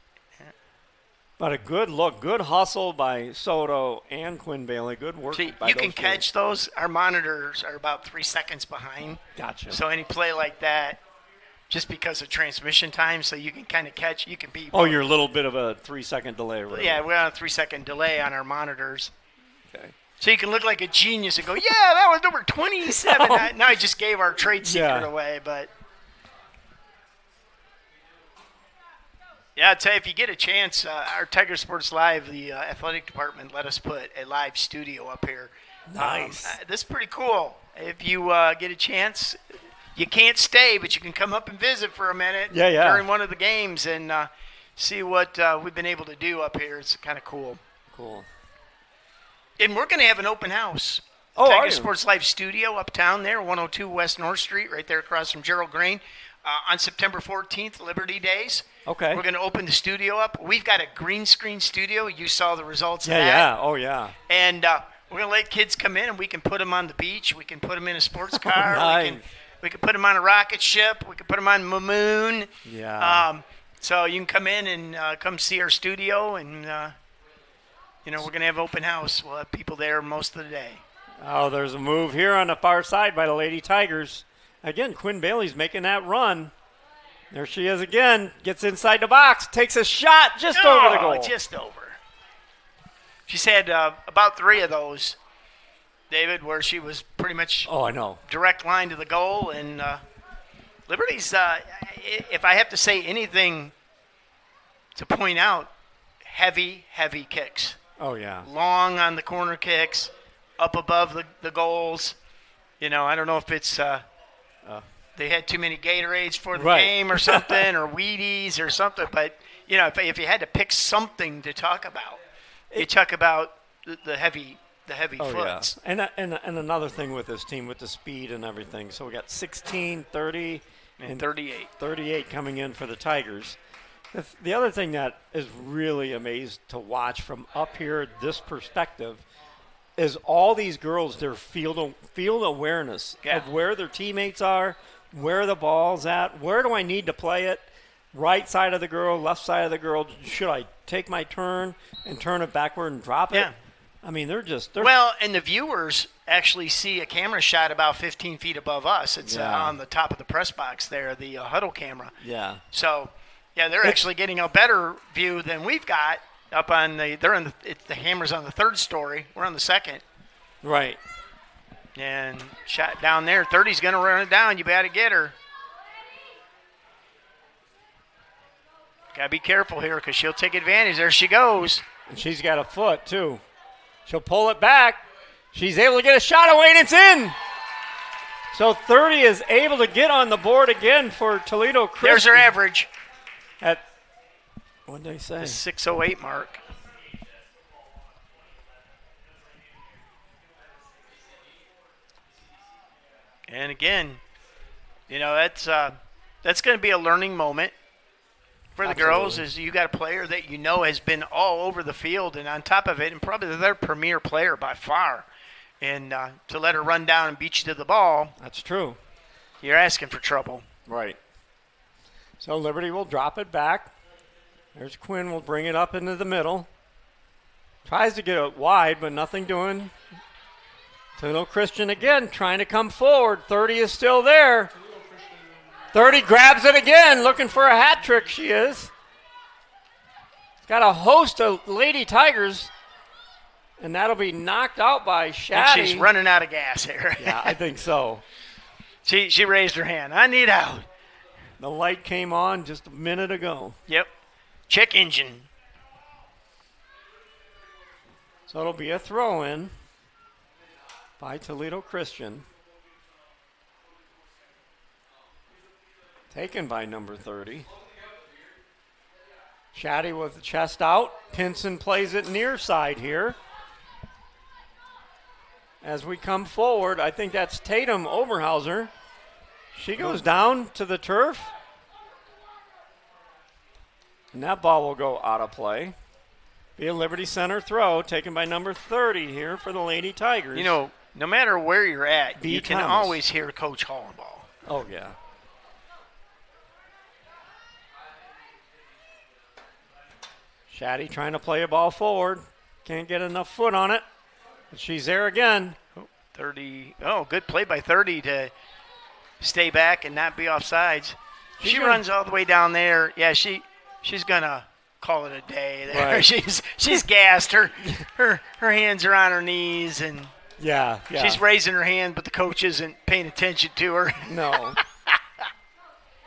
But a good look, good hustle by Soto and Quinn Bailey. Good work by those you can catch those. Our monitors are about 3 seconds behind. Gotcha. So any play like that, just because of transmission time, so you can kind of catch, you can be. Oh, you're a little bit of a 3-second delay. Right? Yeah, we're on a 3-second delay on our monitors. Okay. So you can look like a genius and go, yeah, that was number 27. Now I just gave our trade secret away, but. Yeah, I'll tell you, if you get a chance, our Tiger Sports Live, the athletic department, let us put a live studio up here. Nice. This is pretty cool. If you get a chance, you can't stay, but you can come up and visit for a minute during one of the games and see what we've been able to do up here. It's kind of cool. Cool. And we're going to have an open house. Oh, Tiger Sports Live studio uptown there, 102 West North Street, right there across from Gerald Green. On September 14th, Liberty Days. Okay. We're going to open the studio up. We've got a green screen studio. You saw the results of that. Yeah. Oh, yeah. And we're going to let kids come in, and we can put them on the beach. We can put them in a sports car. Nice. We can put them on a rocket ship. We can put them on the moon. Yeah. So you can come in and come see our studio, and, we're going to have open house. We'll have people there most of the day. Oh, there's a move here on the far side by the Lady Tigers. Again, Quinn Bailey's making that run. There she is again. Gets inside the box. Takes a shot just over the goal. Just over. She's had about 3 of those, David, where she was pretty much direct line to the goal. And Liberty's, if I have to say anything to point out, heavy kicks. Oh, yeah. Long on the corner kicks, up above the goals. I don't know if it's they had too many Gatorades for the game or something, or Wheaties or something. But, if you had to pick something to talk about, you talk about the heavy foots. Yeah. And another thing with this team, with the speed and everything. So we got 16, 30, and 38. 38 coming in for the Tigers. The other thing that is really amazed to watch from up here, this perspective, is all these girls, their field awareness of where their teammates are, where the ball's at, where do I need to play it, right side of the girl, left side of the girl, should I take my turn and turn it backward and drop it? Yeah. I mean, they're well, and the viewers actually see a camera shot about 15 feet above us. It's on the top of the press box there, the huddle camera. Yeah. So, they're actually getting a better view than we've got. Up on the hammer's on the 3rd story. We're on the 2nd. Right. And shot down there. 30's going to run it down. You better get her. Got to be careful here because she'll take advantage. There she goes. And she's got a foot, too. She'll pull it back. She's able to get a shot away, and it's in. So 30 is able to get on the board again for Toledo Christian. There's her average. At, what did they say? The 6:08 mark. And again, that's going to be a learning moment for the girls. Is you got a player that has been all over the field and on top of it, and probably their premier player by far. And to let her run down and beat you to the ball, that's true. You're asking for trouble. Right. So Liberty will drop it back. There's Quinn. Will bring it up into the middle. Tries to get it wide, but nothing doing. Toledo Christian again trying to come forward. 30 is still there. 30 grabs it again, looking for a hat trick. She is. Got a host of Lady Tigers, and that'll be knocked out by Shaddy. And she's running out of gas here. Yeah, I think so. She raised her hand. I need out. The light came on just a minute ago. Yep. Check engine. So it'll be a throw-in by Toledo Christian. Taken by number 30. Shaddy with the chest out. Pinson plays it near side here. As we come forward, I think that's Tatum Oberhauser. She goes down to the turf. And that ball will go out of play. Be a Liberty Center throw taken by number 30 here for the Lady Tigers. No matter where you're at, you can Thomas. always hear Coach Hollenball. Oh, yeah. Shaddy trying to play a ball forward. Can't get enough foot on it. But she's there again. 30. Oh, good play by 30 to stay back and not be offsides. She runs all the way down there. Yeah, she's going to call it a day there. Right. She's gassed. Her hands are on her knees, and yeah. she's raising her hand, but the coach isn't paying attention to her. No.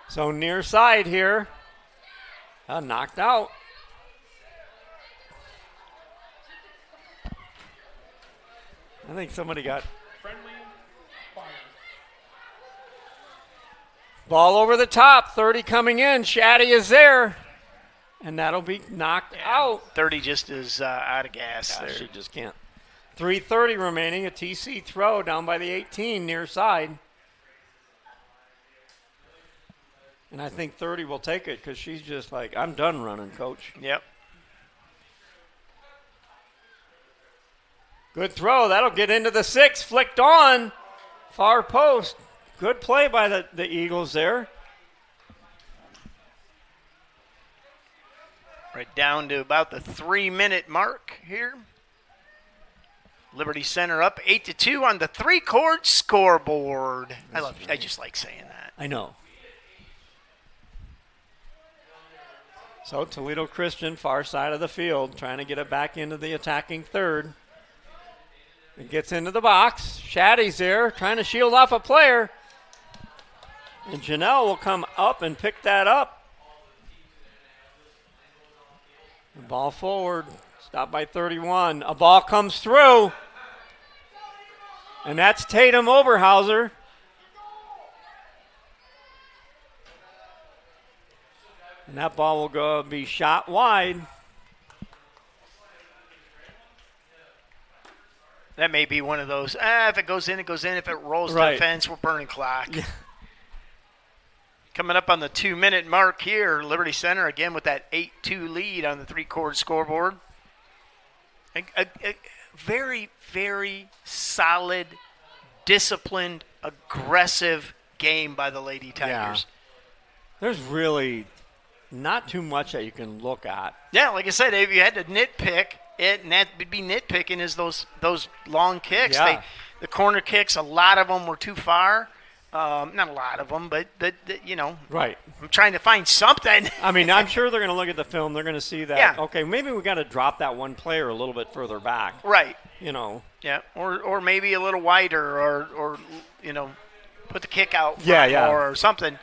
So near side here. Knocked out. I think somebody got Friendly fire. ball over the top. 30 coming in. Shaddy is there. And that'll be knocked out. 30 just is out of gas there. She just can't. 3:30 remaining. A TC throw down by the 18 near side. And I think 30 will take it because she's just like, I'm done running, coach. Yep. Good throw. That'll get into the 6. Flicked on. Far post. Good play by the Eagles there. Right down to about the 3-minute mark here. Liberty Center up 8-2 on the 3-court scoreboard. I just like saying that. I know. So Toledo Christian, far side of the field, trying to get it back into the attacking third. It gets into the box. Shaddy's there, trying to shield off a player. And Janelle will come up and pick that up. The ball forward, stopped by 31. A ball comes through. And that's Tatum Oberhauser. And that ball will be shot wide. That may be one of those, if it goes in, it goes in. If it rolls to the fence, we're burning clock. Yeah. Coming up on the 2-minute mark here, Liberty Center again with that 8-2 lead on the 3-court scoreboard. A very, very solid, disciplined, aggressive game by the Lady Tigers. Yeah. There's really not too much that you can look at. Yeah, like I said, if you had to nitpick it, and that would be nitpicking, is those long kicks. Yeah. The corner kicks, a lot of them were too far. Not a lot of them, but Right. I'm trying to find something. I mean, I'm sure they're going to look at the film. They're going to see that. Yeah. Okay, maybe we got to drop that one player a little bit further back. Right. Yeah, or maybe a little wider, or put the kick out front or something.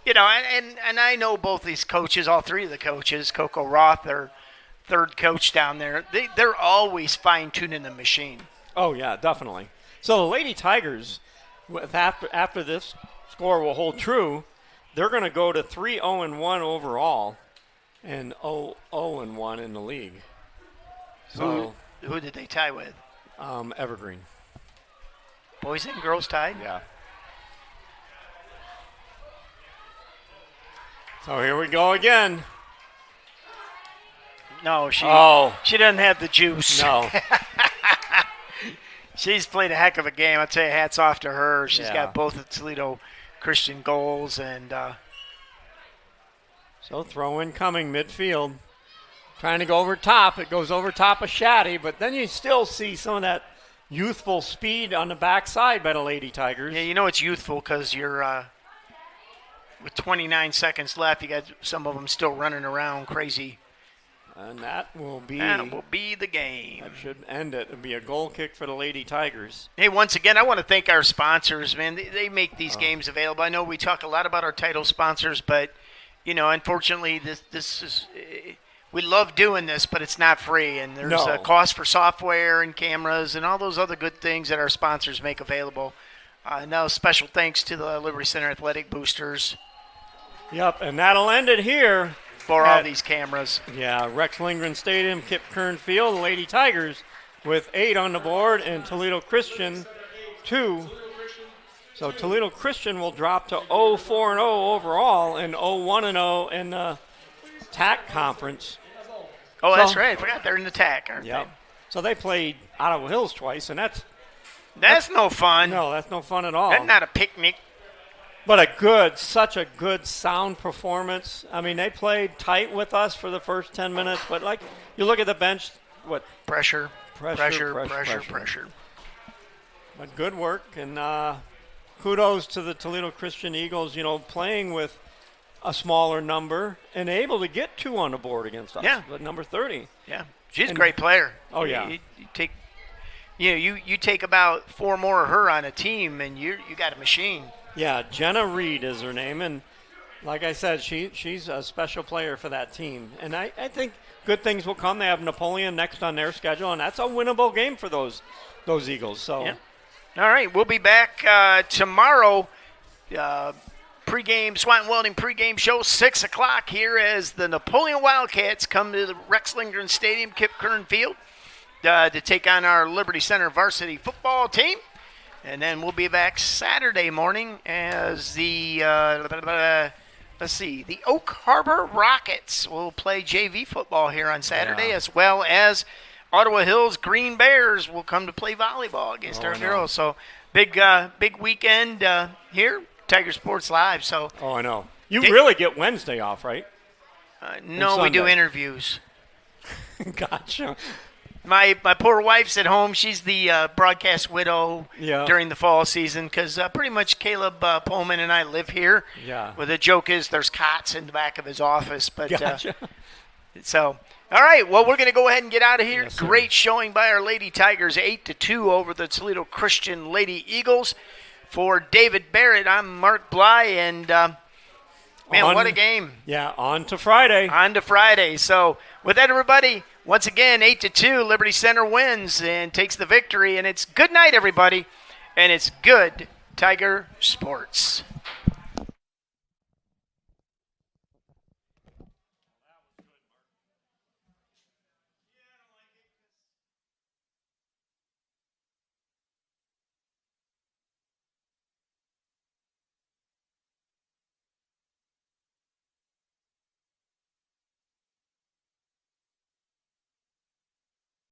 And I know both these coaches, all three of the coaches, Coco Roth, their third coach down there, they're always fine-tuning the machine. Oh, yeah, definitely. So the Lady Tigers, after this score will hold true, they're going to go to 3-0-1 overall and 0-1 in the league. So Who did they tie with? Evergreen. Boys and girls tied? Yeah. So here we go again. No, she Oh. she doesn't have the juice. No. She's played a heck of a game. I'll tell you, hats off to her. She's Yeah. got both the Toledo Christian goals. And So throw in coming midfield. Trying to go over top. It goes over top of Shaddy, but then you still see some of that youthful speed on the backside by the Lady Tigers. yeah, you know it's youthful because you're with 29 seconds left. You got some of them still running around crazy. And that will be the game. That should end it. It'll be a goal kick for the Lady Tigers. Hey, once again, I want to thank our sponsors, man. They make these games available. I know we talk a lot about our title sponsors, but, unfortunately, this is we love doing this, but it's not free. And there's a cost for software and cameras and all those other good things that our sponsors make available. Now, special thanks to the Liberty Center Athletic Boosters. Yep, and that'll end it here. For all these cameras. Yeah, Rex Lindgren Stadium, Kip Kern Field, the Lady Tigers with 8 on the board, and Toledo Christian 2. So Toledo Christian will drop to 0-4-0 overall and 0-1-0 in the TAC conference. Oh, that's right. I forgot they're in the TAC, aren't they? So they played Ottawa Hills twice, and that's no fun. No, that's no fun at all. That's not a picnic. But such a good sound performance. I mean, they played tight with us for the first 10 minutes, but you look at the bench, Pressure. But good work, and kudos to the Toledo Christian Eagles, playing with a smaller number and able to get 2 on the board against us. Yeah. But number 30. Yeah. She's a great player. Oh, yeah. You take about 4 more of her on a team, and you got a machine. Yeah, Jenna Reed is her name, and like I said, she's a special player for that team. And I think good things will come. They have Napoleon next on their schedule, and that's a winnable game for those Eagles. So, yeah. All right, we'll be back tomorrow. Pregame Swanton Welding pregame show 6 o'clock here as the Napoleon Wildcats come to the Rex Lindgren Stadium, Kip Kern Field, to take on our Liberty Center varsity football team. And then we'll be back Saturday morning as the, the Oak Harbor Rockets will play JV football here on Saturday, as well as Ottawa Hills Green Bears will come to play volleyball against our girls. So big weekend here, Tiger Sports Live. So I know. You really get Wednesday off, right? No, we do interviews. Gotcha. My poor wife's at home. She's the broadcast widow during the fall season because pretty much Caleb Pullman and I live here. Yeah. Well, the joke is there's cots in the back of his office. But gotcha. So, all right. Well, we're going to go ahead and get out of here. Yes, Great showing by our Lady Tigers, 8-2 over the Toledo Christian Lady Eagles. For David Barrett, I'm Mark Bly, and man, what a game! Yeah, on to Friday. So, with that, everybody. Once again, 8-2, Liberty Center wins and takes the victory. And it's good night, everybody. And it's good Tiger Sports.